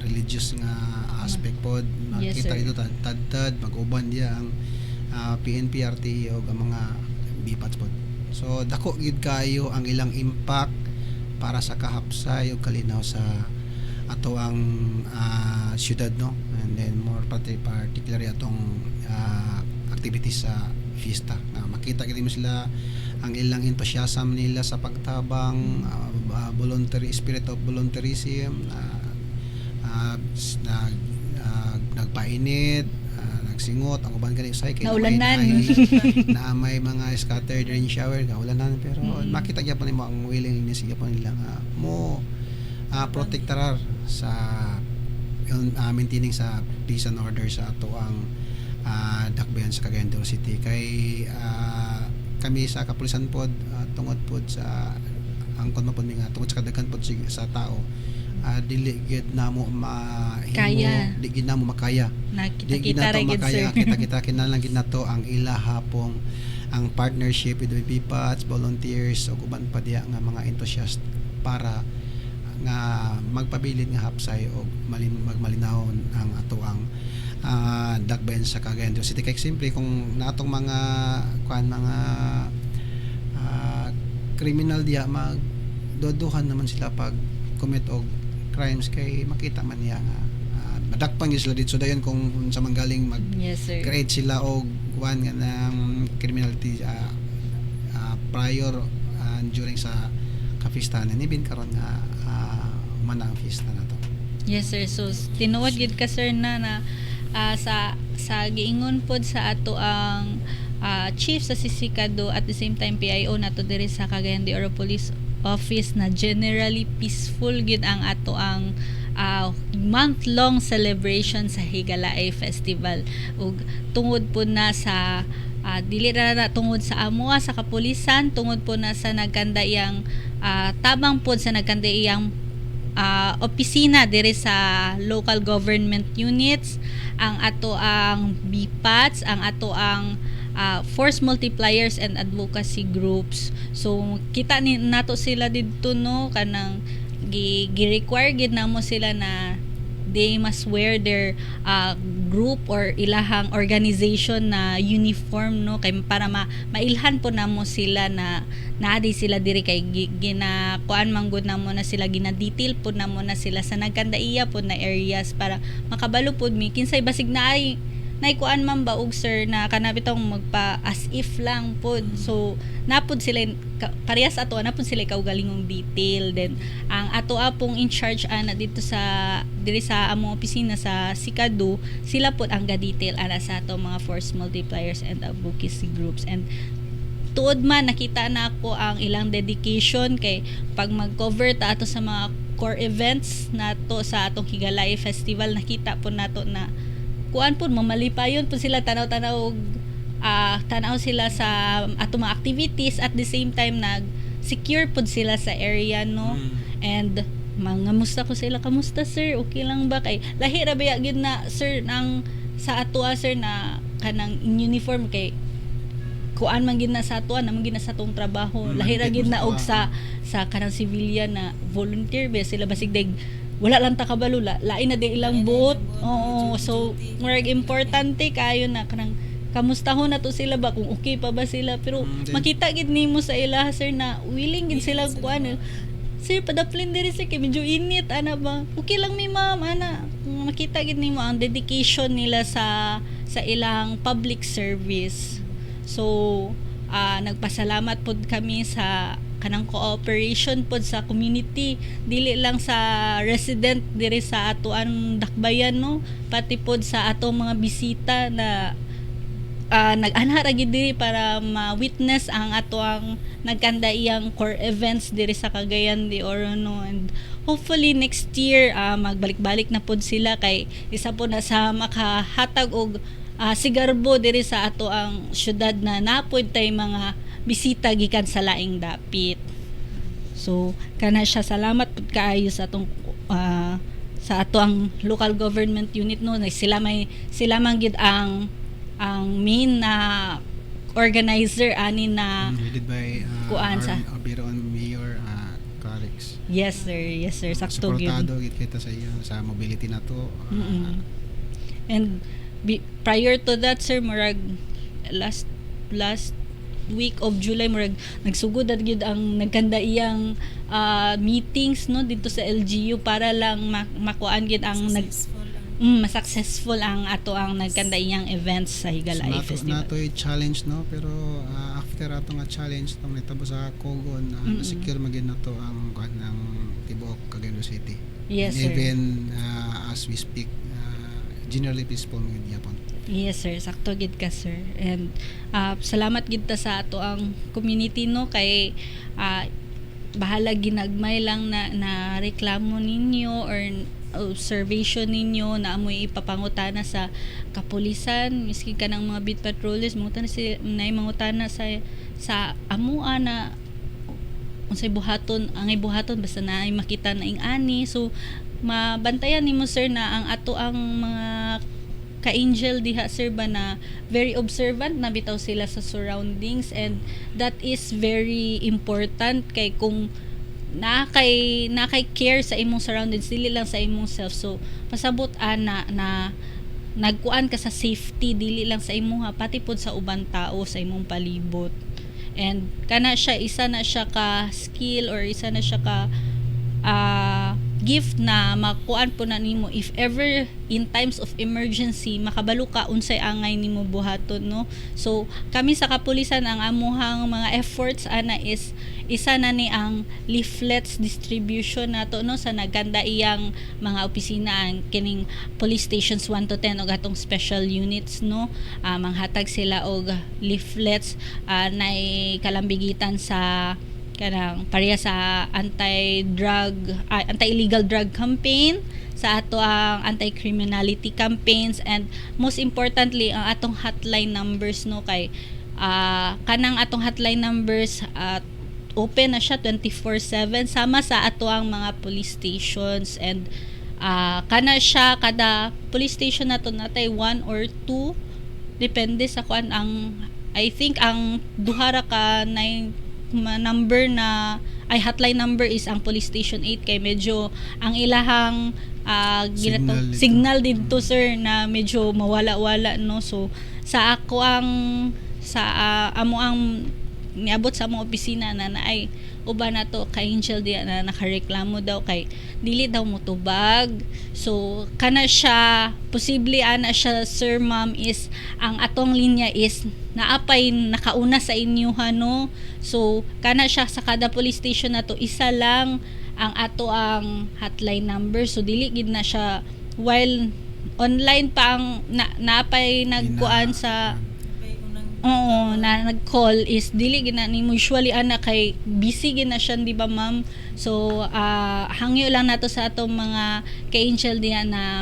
religious nga aspect pod makita ito tad mag-uban diya ang PNP RTE o ang mga BPATs pod so dako gid kayo ang ilang impact para sa kahapsay o kalinaw sa ato ang syudad no and then more particularly atong activities sa fiesta na makita gid mo sila ang ilang enthusiasm nila sa pagtabang voluntary spirit of volunteerism nagpainit nagsingot ang uban kani usay kay naulanan na may mga scattered rain shower kaulanan pero makita gyapon nimo ang willingness gyapon nila nga mo protektarar sa maintaining sa peace and order sa ato ang dakbayan sa Cagayan de Oro City kay kami sa kapulisan pod tungod pod sa angkon mapod nga tungod sa kadaghan pod sa tao dili gid namo kaya di gid namo makaya nakita-kita ra gid sir kita kinahanglan gid nato ang ilahapong ang partnership with BPATs volunteers ug uban pa diya nga mga enthusiast para nga magpabilin nga hapsay og magmalinawon ang ato ang dakbayan sa Cagayan de Oro City kay simple kung natong mga criminal diya magdoduhan naman sila pag commit og crimes kay makita man niya nga madakpan gyud sila dito dayon kung sa manggaling mag-create sila og one nga ng criminality prior during sa kapistahan nibin karon nga humana ang fiesta na to. Yes sir, so tinuod gid ka sir na sa giingon pod sa ato ang chief sa Sisikado at the same time PIO nato diri sa Cagayan de Oro Police Office na generally peaceful gid ang ato ang month-long celebration sa Higalaay Festival ug tungod po na sa dili na tungod sa amoa sa kapulisan, tungod po na sa nagkanda iyang tabang po sa nagkanda iyang opisina diri sa local government units, ang ato ang BPATs, ang ato ang force multipliers and advocacy groups. So kita ni nato sila didto no, kanang gi-require gid namo sila na they must wear their group or ilahang organization na uniform no, kay para mailhan po namo sila na naadi sila diri kay ginakuan man gud namo na sila, gina-detail po namo na sila sa nagkandaiya po na areas para makabalo pod mi kinsay basig naay kuan man ba og sir na kanabitong magpa as if lang pod. So napod sila parehas ato napod sila kaugalingong detail. Then ang ato apong in charge ana dito sa diri sa among opisina sa Sikado, sila pod ang ga-detail ana sa ato mga force multipliers and advocacy groups. And tuod man nakita na ako ang ilang dedication kay pag mag-cover ta ato sa mga core events nato sa atong Higalay Festival, nakita po nato na kuan po mamalipayon po sila tanaw-tanaw tanaw sila sa ato mga activities, at the same time nag-secure po sila sa area no. And mangamusta ko sila, kamusta sir, okay lang ba kay lahi ra ba gyud na sir nang sa ato sir na kanang in uniform kay kuan man gid na sa ato na man gid na sa atong trabaho, lahi ra gid na og sa kanang civilian na volunteer ba sila basig dag wala lang ta kabalo lain na di ilang buot. Oo, so murag importante kayo na kanang kamustahon na to sila ba kung okay pa ba sila, pero makita gid nimo sa ila sir na willing gid sila kuan sir padaplin diri sir kay medyo init ana ba okay lang mi ma'am ana, makita gid nimo ang dedication nila sa ilang public service. So nagpasalamat pod kami sa kanang cooperation pod sa community, dili lang sa resident diri sa atoang dakbayan no, pati pod sa atong mga bisita na nag-anha ra gid diri para ma-witness ang atoang nagkandaiyang core events diri sa Cagayan de Oro no. And hopefully next year magbalik-balik na pod sila kay isa po na sa makahatag og sigarbo diri sa ato ang syudad na napod tay mga bisita gikan sa laing dapit. So kana siya, salamat pud kaayo sa atong sa ato ang local government unit no, sila man gid ang main na organizer ani na headed by kuan sa Biron Mayor Calix. Yes sir sakto gyud. Suportado gid kita sa iyo sa mobility na to. And prior to that sir, murag last week of July murag nagsugod at gyud ang nagkandaiyang meetings no dito sa LGU para lang makuan gyud ang successful ang ato ang nagkandaiyang events sa Higalay Festival. Nato challenge no, pero after ato nga challenge tong nitabo sa Kogon secure magin nato ang tibuok Cagayan City. Yes and sir. Even as we speak generally peaceful magin yapon. Yes sir, sakto gid ka sir. And salamat gid ta sa ato ang community no kay bahala ginagmay lang na reklamo ninyo or observation ninyo na amoy ipapangutana sa kapulisan, miski kanang mga beat patrollers mangutana na mangutana sa amoa na unsay buhaton basta na ay makita na ing ani. So mabantayan nimo sir na ang ato ang mga ka-angel diha sir ba na very observant na bitaw sila sa surroundings, and that is very important kay kung nakay care sa imong surroundings dili lang sa imong self, so pasabot ana na nagkuan ka sa safety dili lang sa imong pati pod sa ubang tao sa imong palibot. And kana siya isa na siya ka skill or isa na siya ka gift na makuan po na nimo if ever in times of emergency makabalo ka unsay angay nimo buhaton no. So kami sa kapulisan ang amuhang mga efforts ana is isa na ni ang leaflets distribution nato no sa nagkandaiyang mga opisina ang kining police stations 1 to 10 og atong special units no. Manghatag sila og leaflets na kalambigitan sa kanang pareha sa anti-illegal drug campaign, sa ato ang anti-criminality campaigns, and most importantly ang atong hotline numbers no, kay kanang atong hotline numbers open na siya 24/7 sama sa ato ang mga police stations, and kana siya kada police station nato natay 1 or 2 depende sa kuan. I think ang duha ra ka number na hotline number is ang police station 8, kay medyo ang ilahang signal dito sir na medyo mawala-wala no. So sa ako amo ang niabot sa among opisina na ay uban na to kay Angel diya na nakareklamo daw kay dili daw motubag. So kana siya posible ana siya sir ma'am is ang atong linya is naapay nakauna sa inyo no. So kana siya sa kada police station nato isa lang ang ato ang hotline number. So dili gid na siya while online pa ang naapay nagkuan sa na nag-call is dili gina ni usually ana kay busy gina siya di ba ma'am. So hangyo lang nato sa atong mga kay Angel diya na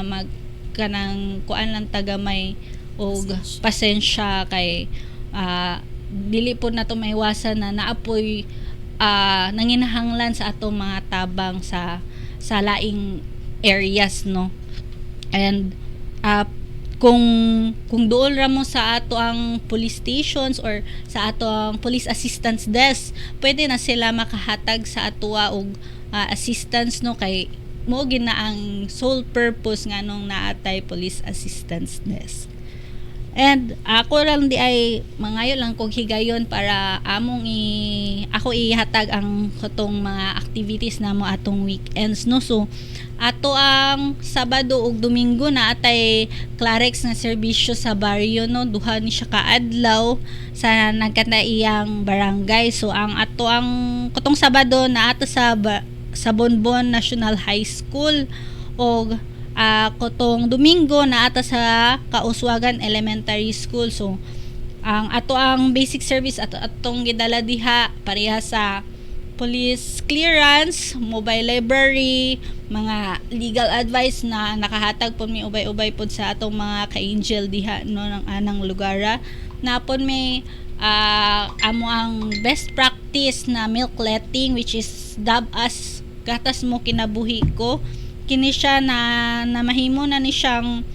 kanang kuan lang tagamay og pasensya kay dili po nato maiwasan na naapoy nanginahanglan sa atong mga tabang sa laing areas no. And kung dool ra mo sa ato ang police stations or sa ato ang police assistance desk, pwede na sila makahatag sa atoa og assistance no, kay mo gina ang sole purpose nganong naatay police assistance desk. And ako lang di ay mangayo lang kog higayon para ako ihatag ang katong mga activities namo atong weekends no. So ato ang Sabado ug Domingo na atay Clarex nga serbisyo sa baryo no, duha ni siya kaadlaw sa nagkataiyang barangay. So ang ato ang katong Sabado na ato sa Bonbon National High School, og katong Domingo na ata sa Kauswagan Elementary School. So ang ato ang basic service atong gidala diha pareha sa police clearance, mobile library, mga legal advice na nakahatag po mi ubay-ubay pod sa atong mga ka-angel diha no ng anang lugara. Napon may amo ang best practice na milk letting, which is dab as gatas mo kinabuhi ko. Kini siya na mahimo na ni siyang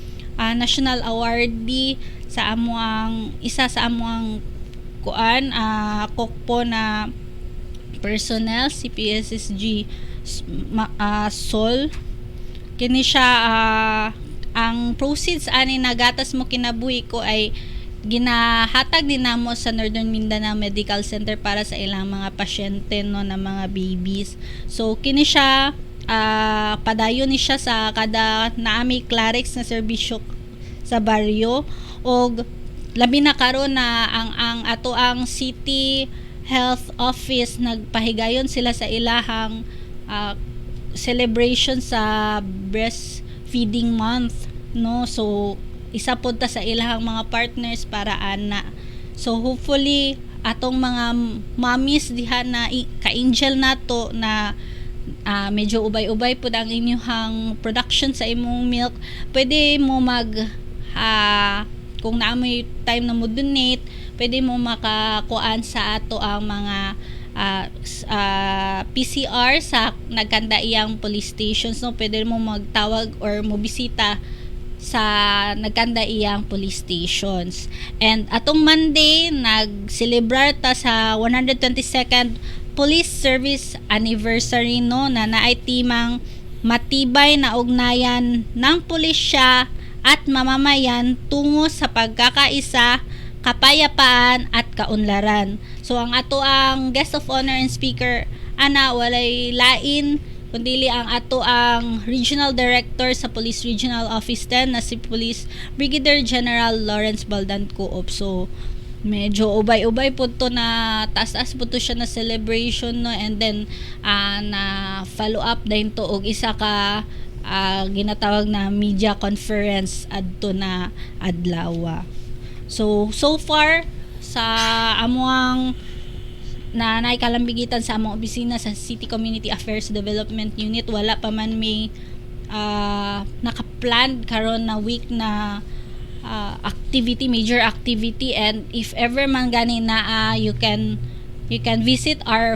national awardee sa amo ang isa sa amo ang kuan kokpo na personnel CPSSG Sol. Kini siya ang proceeds ani nagatas mo kinabuhi ko ay ginahatag din namo sa Northern Mindanao Medical Center para sa ilang mga pasyente no na mga babies. So kini siya padayon ni siya sa kada naami Clarex na serbisyo sa baryo, og labi na karon na ang ato ang City Health Office nagpahigayon sila sa ilahang celebration sa breastfeeding month no. So isa pod ta sa ilahang mga partners para ana. So hopefully atong mga mommies diha na ka-angel nato na medyo ubay-ubay pod ang inyong production sa imong milk, pwede mo kung naamoy time na mo donate, pwede mo makakuan sa ato ang mga PCR sa nagkandaiyang police stations no. Pwede mo magtawag or mo bisita sa nagkandaiyang police stations. And atong Monday nag-celebrate ta sa 122nd Police Service Anniversary no, na naay timang matibay na ugnayan ng pulisya at mamamayan tungo sa pagkakaisa, kapayapaan at kaunlaran. So ang ato ang guest of honor and speaker ana walay lain kundi ang ato ang Regional Director sa Police Regional Office 10 na si Police Brigadier General Lawrence Baldan Coop. So medyo ubay-ubay po to na taas-taas po to siya na celebration no, and then na follow up din to og isa ka ginatawag na media conference adto na adlaw. So far sa amuang na naikalambigitan sa among opisina sa City Community Affairs Development Unit, wala pa man may naka-planned karon na week na activity, major activity. And if ever man gani na you can visit our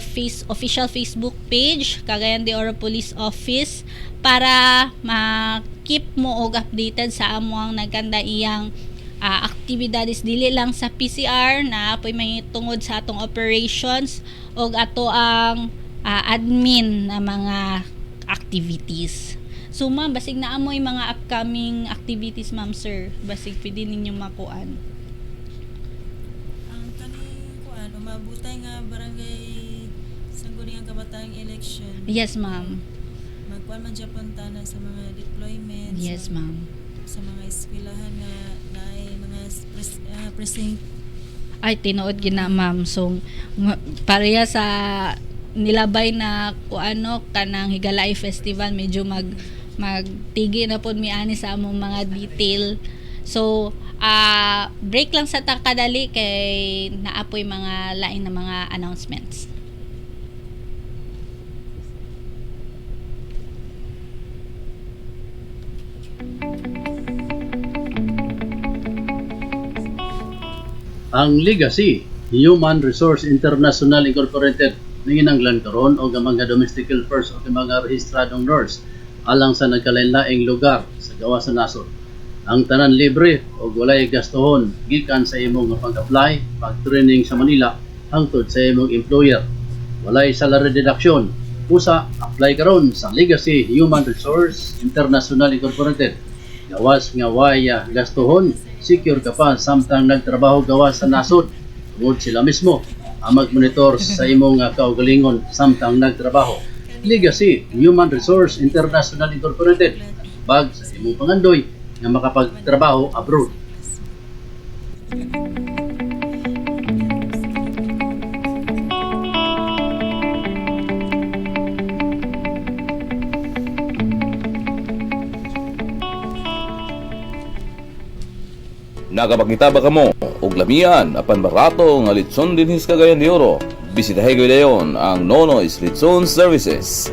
official Facebook page, Cagayan de Oro Police Office, para ma-keep mo og updated sa amuang nagkanda iyang aktibidades, dili lang sa PCR na apoy may tungod sa atong operations og ato ang admin na mga activities. So ma'am, basig na amoy mga upcoming activities, ma'am sir, basig pwede ninyo makuan. Ang kaning kuan umabutay nga barangay sangguniang kabataang election. Yes ma'am. Magkuan man Japan tana sa mga deployment. Yes ma'am. Sa mga eskwelahan nga naay mga precinct. Ay, tinuod gina ma'am. So pareha sa nilabay na kuano kanang Higalay Festival, medyo magtigi na pod miani sa among mga detail. So break lang sa takadali kay naapoy mga lain na mga announcements. Ang Legacy Human Resource International Incorporated nanginanglan karon og mga domestic helpers o mga rehistradong nurse alang sa nagkalain-laing lugar sa gawas sa nasod. Ang tanan libre o walay gastohon gikan sa imong pag-apply, pag-training sa Manila hangtod sa imong employer. Walay salary deduction. Usa, apply karon sa Legacy Human Resource International Incorporated. Gawas nga waya gastohon, secure ka pa samtang nagtrabaho gawas sa nasod. Tungod sila mismo ang mag-monitor sa imong kaugalingon samtang nagtrabaho. Legacy Human Resource International Incorporated, bag sa imong pangandoy nga makapagtrabaho abroad. Nakapakita ba kamo og lamian apan barato nga litson dinhis Cagayan de Oro? Bisitahin ko dayon ang Nonoy's Litson Services.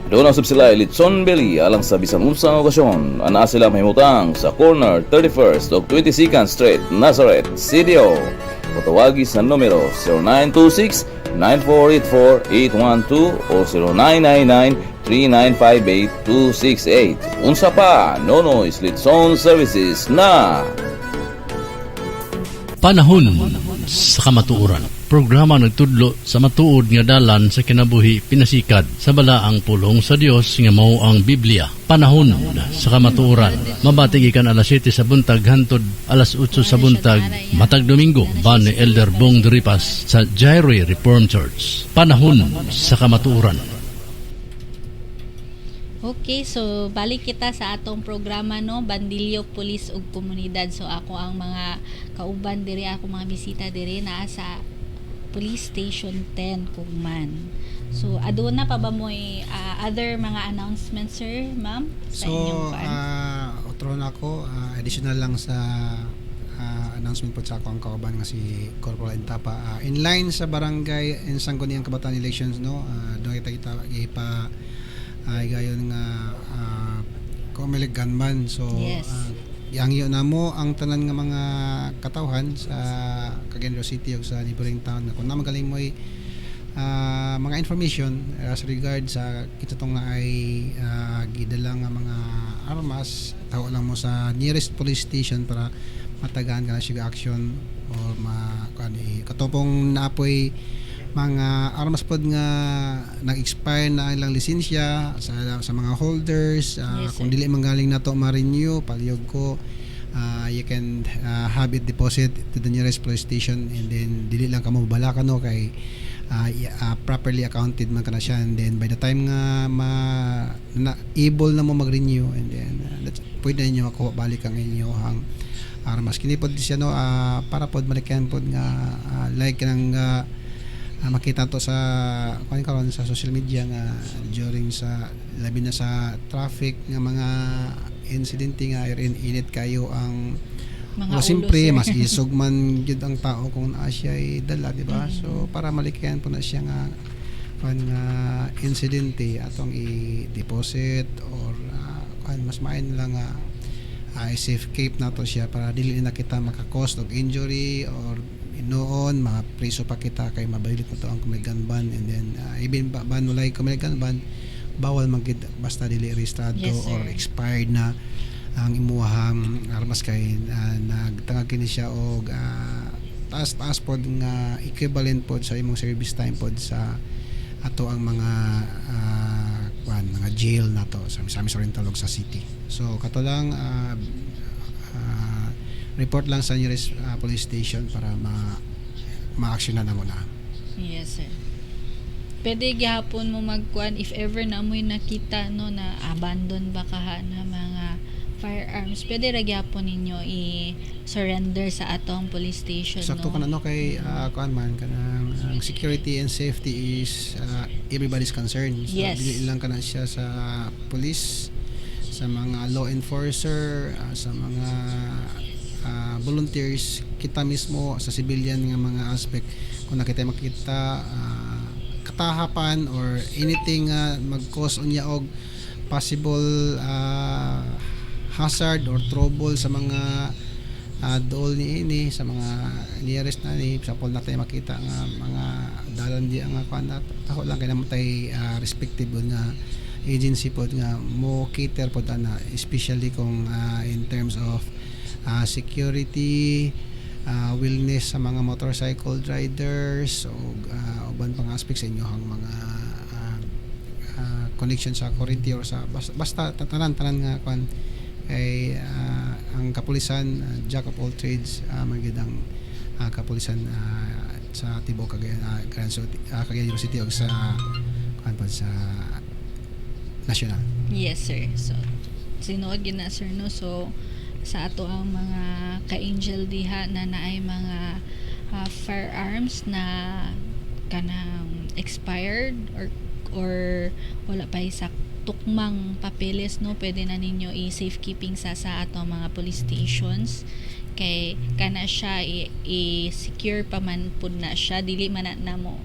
Doon ang sila litson belly alang sa bisan unsang okasyon. Ana sila mahimutang sa corner 31st ug 22nd Street, Nazareth, CDO. Patawagi sa numero 0926-9484-812 o 0999-3958268. Unsa pa, Nonoy's Litson Services na Panahon sa kamatuoran. Programa nagtudlo sa matuod nga dalan sa kinabuhi pinasikat sa balaang pulong sa Dios nga mao ang Biblia. Panahon sa kamatuoran. Mabatig ikan alas 7 sa buntag hantod alas 8 sa buntag matag Domingo ban ni Elder Bong Deripas sa Jairi Reformed Church. Panahon sa kamatuoran. Okay, so balik kita sa atong programa, no, Bandilyo Police ug Komunidad. So ako ang mga kauban diri, ako mga bisita diri naa sa Police Station 10 Kugman. So aduna pa ba mo'y other mga announcements, sir, ma'am? Sa So, inyong otro na ako, additional lang sa announcement po sa ako ang kauban nga si Corporal Intapa. In line sa barangay and Sangguniang Kabataan Elections, no, doon kita ipa ay gayon nga Comelec gunman. So Yes. yang iyo na mo ang tanan nga mga katawhan sa Cagayan de Oro City ug sa neighboring town nga kung na magaling mo mga information as regard sa kitong nga ay gidala nga mga armas, tawo lang mo sa nearest police station para matagaan ka na siya action or katopong naapoy mga armas pod nga nag-expire na ilang lisensya sa mga holders. Yes, Kung dili manggaling na to ma-renew, palihog ko, you can have it deposit to the nearest police station, and then dili lang ka mabala ka, no, kay properly accounted man ka na siya, and then by the time nga able na mo mag-renew, and then pwede na nyo makuha balik ang inyong armas. Kini pod siya, no, para pod malikan pod nga like nang makita to sa karon sa social media nga during sa labi na sa traffic nga mga insidente nga init kayo ang Mga O ulo, siyempre, sir. mas isog man gyud ang tao kung naa siya ay dala, di ba? So para malikayan po na siya nga nga insidente atong i-deposit or mas main lang nga safe keep nato siya para dili na kita maka-cause of injury or noon mapriso pa kita kay mabailit na to ang Kumigan ban, and then even ban walay Kumigan ban, bawal magid basta dili rehistrado Yes, sir. or expired na ang imuhang armas kay nagtangag kini siya og taas pod nga equivalent pod sa imong service time pod sa ato ang mga mga jail nato sa Misamis Oriental ug sa city. So kato lang report lang sa nearest police station para ma-actionan na muna. Yes, sir. Pwede gihapon mo magkuan if ever na mo'y nakita no na abandon ba kaha na mga firearms, pwede ra gyapon ninyo i-surrender sa atong police station. Sakto ka na no kay kuan man kanang ang security and safety is everybody's concern. So Yes. dili lang kana siya sa police, sa mga law enforcer, sa mga volunteers, kita mismo sa civilian nga mga aspect kung nakita makita katahapan or anything mag-cause unya og possible hazard or trouble sa mga dool ni ini sa mga nearest na ni example natin makita nga mga dalan di ang kuan taho lang kay naman tay respective nga agency pod nga mo cater pod ana especially kung in terms of security, wellness sa mga motorcycle riders o uban pang aspects sa inyohang mga connection sa kurente or sa basta tanan nga kuan kay ang kapulisan jack of all trades magidang kapulisan sa Tibok Cagayan City o sa kuan pa sa national. Yes, sir. So sinuod gyud na, sir, no. So sa ato ang mga ka-angel diha na naay mga firearms na kanang expired or wala pa sa tukmang papeles, no, pwede na ninyo i-safekeeping sa ato mga police stations kay kana siya i-secure pa man pud na siya, dili man na mo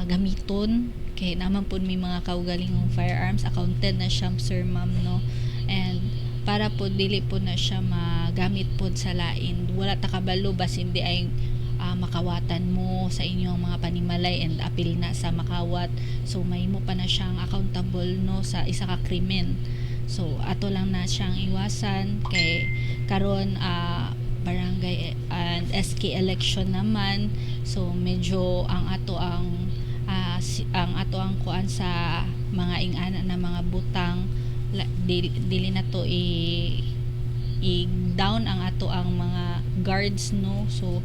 gamiton kay naman pud may mga kaugalingong firearms accounted na siya, sir, ma'am, no, and para po dili po na siya magamit po sa lain, wala ta kabalo bas hindi ay makawatan mo sa inyong mga panimalay and apil na sa makawat, so may mo pa na siyang accountable, no, sa isa ka krimen. So ato lang na siyang iwasan kay karon barangay and SK election naman, so medyo ang ato ang kuan sa mga ingana na mga butang dili na to i-down ang ato ang mga guards, no. So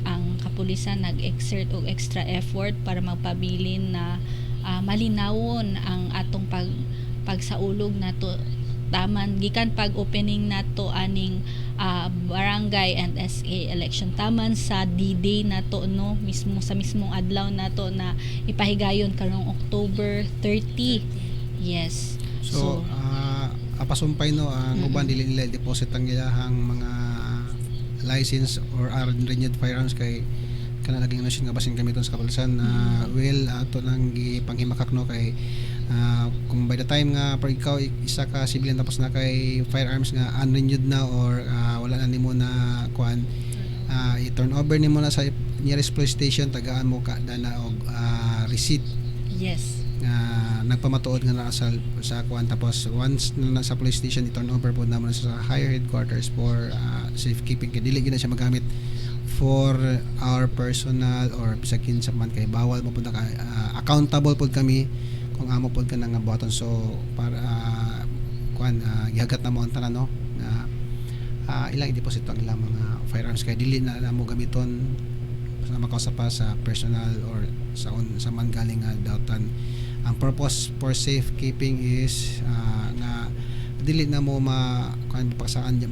ang kapulisan nag-exert og extra effort para magpabilin na malinawon ang atong pagsaulog nato taman gikan pag-opening nato aning barangay and SK election taman sa D-Day nato, no, mismo sa mismong adlaw nato na ipahigayon karong October 30. Yes. So, apasumpay, no, ang uban dili nila deposit ang ilahang mga license or renewed firearms kay kana laging nasyon nga basin gamiton sa kapulisan well ato nang gipanghimakak, no, kay kung by the time nga per ikaw isa ka civilian tapos na kay firearms nga unrenewed na or wala na nimo na kuan i-turn over nimo na sa nearest police station, tagaan mo ka dana og receipt. Yes. Nagpamatuod nga na sa kuan, tapos once na sa police station i-turn over po naman sa higher headquarters for safekeeping kay dili gina siya magamit for our personal or bisakin sa man kay bawal mo pud ka accountable pud kami kung amo pud ka nga buhaton. So para kuan gihagat na mo ang tanan, no, na ilang i-deposit ang ilang mga firearms kay dili na mo gamiton sa makausap pa sa personal or sa man galing dautan. Ang purpose for safekeeping is na dili na mo mapasakaan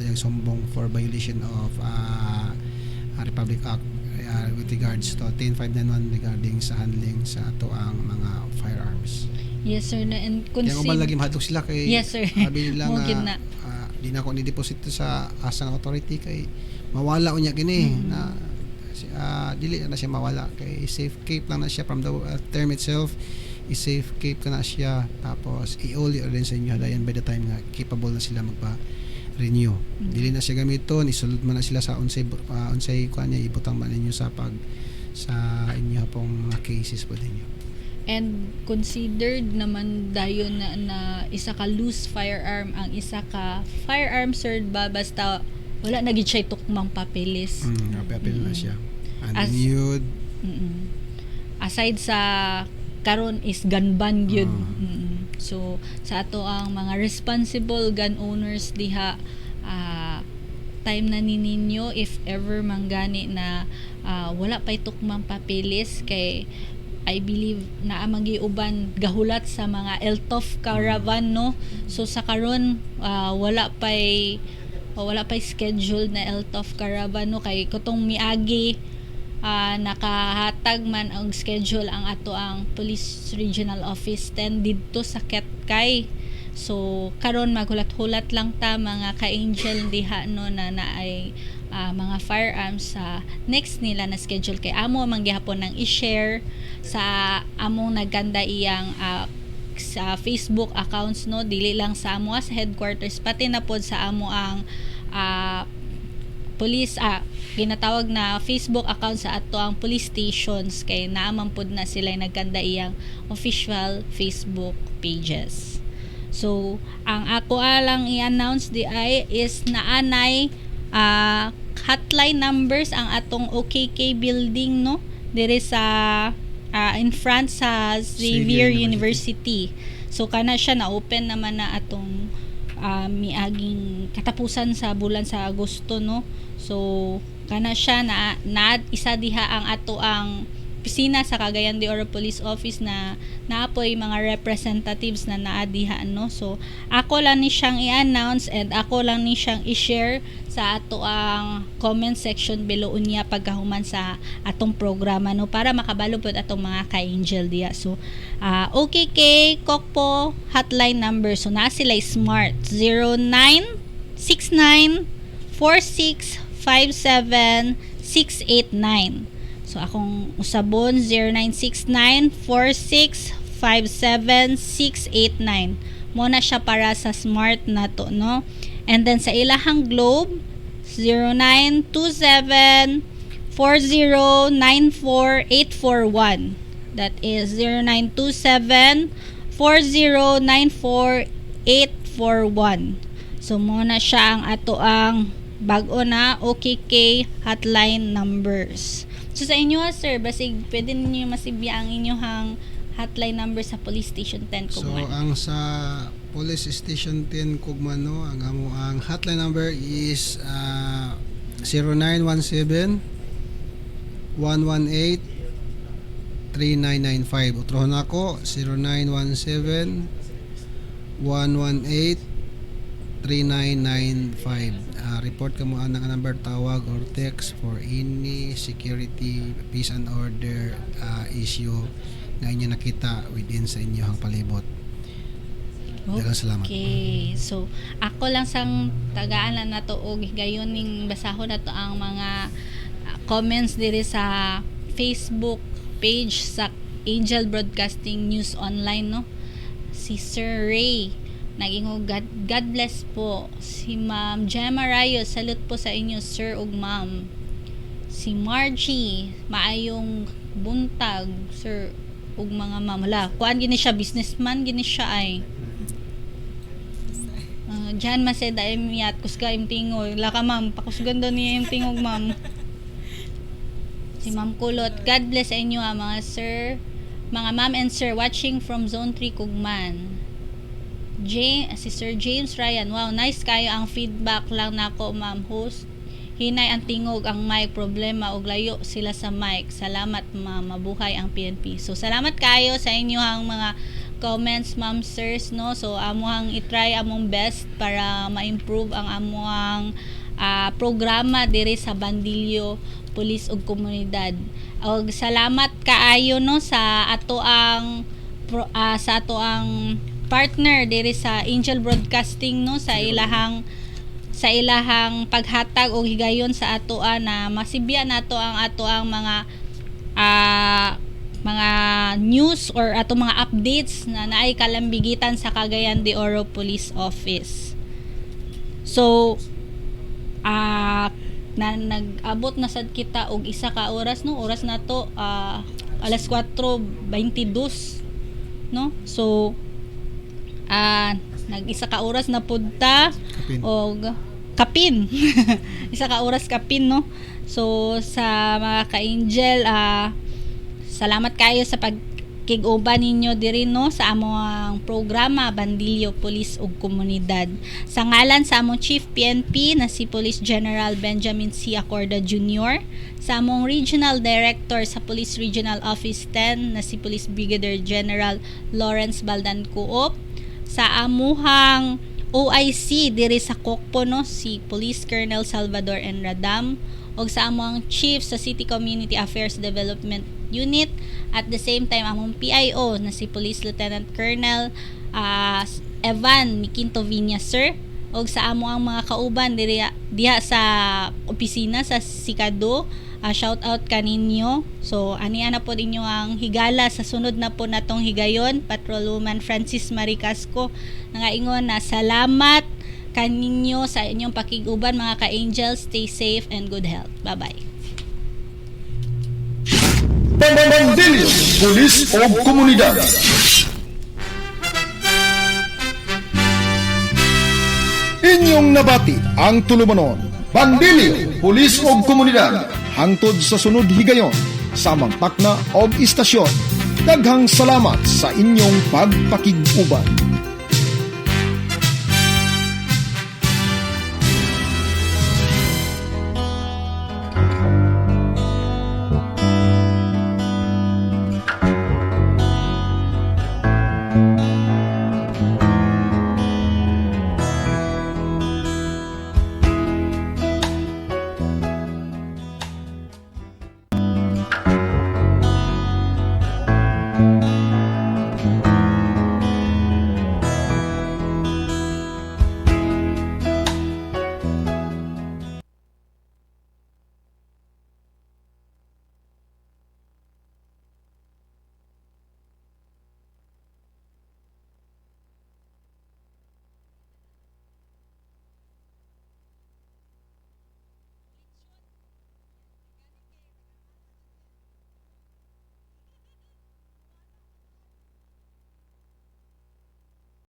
yung sumbong for violation of Republic Act with regards to 10591 regarding sa handling sa ato ang mga firearms. Yes, sir, na and Kaya uban lagi mahadlok sila kay yes, sir. sabi nila Mo gid na. di na ako ni-deposit sa asang authority kay mawala unya kini na dili na siya mawala kay safe keep lang na siya from the term itself. I-safe keep ka na siya tapos i-uli rin sa inyo dayon by the time nga capable na sila magpa-renew. Dili na siya gamiton, isulod man na sila sa unsay kuan niya ibutang man ninyo sa inyo pong mga cases po ninyo. And considered naman dayon na isa ka loose firearm ang isa ka firearm sir ba basta wala na gid siya tukmang papeles. Papel na siya. As- Unrenewed. Aside sa karon is gun ban gyud. So sa ato ang mga responsible gun owners diha time na ninyo if ever manggani na wala pay tukmang papeles kay I believe na magiuban gahulat sa mga LTOF caravan no. So sa karon wala pay schedule na LTOF caravan no kay kutong miagi nakahatag man ang schedule ang ato ang Police Regional Office 10 didto sa Ketkay. So karon maghulat-hulat lang ta mga ka-angel diha no na naay mga firearms sa next nila na schedule kay amo man gihapon nang i-share sa among nagkanda iyang sa Facebook accounts no dili lang sa amo sa headquarters pati na pod sa amo ang police ginatawag na Facebook account sa ato ang police stations kay naaman pod na sila nagkanda iyang official Facebook pages. So ang ako lang i-announce di ay is naanay hotline numbers ang atong OKK building no diri sa in front sa Xavier University. So kana siya na open naman na atong miaging katapusan sa bulan sa Agosto no. So kana siya na isa diha ang ato ang opisina sa Cagayan de Oro Police Office na naapoy mga representatives na naadiha no. So ako lang ni siyang i-announce and ako lang ni siyang i-share sa ato ang comment section below unya pagkahuman sa atong programa no para makabalo pod atong mga ka-angel diya. So OKK Kokpo hotline number so na sila smart 09694657 So akong usabon 09694657 mo na siya para sa smart na to no. And then sa ilahang globe 0927409441. That is 0927409441. So mo na siya ang ato ang bag-o na OKK hotline numbers. So sa inyo sir, basig pwede niyo masibya ang inyong hotline number sa Police Station 10 Kugman. So ang sa Police Station 10 Kugman no, ang hotline number is 0917 118 3995. Utrohon ako 0917 118 3995. Report ka mo ang number tawag or text for any security peace and order issue nga inyo nakita within sa inyong palibot. Daghang salamat. Okay. So ako lang sang tagaan na nato og gayon ning basahon nato ang mga comments diri sa Facebook page sa Angel Broadcasting News Online no. Si Sir Ray naging God bless po. Si Ma'am Gemma Rayos, salute po sa inyo sir ug ma'am. Si Margie, maayong buntag sir ug mga ma'am. Wala, kuan gini siya, businessman gini siya ay. Diyan maseda imiyat kuska imtingog. Laka ma'am, pakusgan daw niya imtingog ma'am. Si Ma'am Kulot, God bless sa inyo mga sir, mga ma'am and sir watching from Zone 3 Kugman. Si Sir James Ryan, wow, nice kayo ang feedback lang nako ma'am host. Hinay ang tingog ang mic, problema og layo sila sa mic. Salamat ma'am, mabuhay ang PNP. So salamat kayo sa inyo ang mga comments ma'am sirs no. So amuhang i-try among best para ma-improve ang amuhang programa diri sa Bandilyo Police ug Komunidad. Og salamat kaayo no sa ato ang partner diri sa Angel Broadcasting no sa ilahang sa ilahang paghatag og higayon sa atoa na masibya nato ang atoang mga news or ato mga updates na naay kalambigitan sa Cagayan de Oro Police Office. So nag-abot na sad kita og isa ka oras, no, oras na to alas 4:22, no. So nag-isa ka oras na pudta og kapin isa ka oras kapin, no. So sa mga ka-angel, salamat kayo sa pagkig-uban ninyo diri, no, sa among programa Bandilyo Police ug Komunidad. Sa ngalan sa among Chief PNP na si Police General Benjamin C. Acorda Jr., sa among Regional Director sa Police Regional Office 10 na si Police Brigadier General Lawrence Baldan Coop, sa amuhang OIC diri sa Kokpo, no, si Police Colonel Salvador N. Radam, o sa among Chief sa City Community Affairs Development Unit, at the same time among PIO na si Police Lieutenant Colonel Evan Miquinto Viñas, sir, o sa amo ang mga kauban diha sa opisina sa Sikado. Shout out kaninyo. So ani ana po ninyo ang higala sa sunod na po natong higayon. Patrolwoman Francis Marie Casco nangaingon na salamat kaninyo sa inyong pakiguban, mga ka-angels. Stay safe and good health. Bye-bye. Bandilyo Police o Komunidad. Inyong nabati ang tulumanon. Bandilyo Police o Komunidad, hangtod sa sunod higayon sa amang takna og istasyon. Daghang salamat sa inyong pagpakig-uban.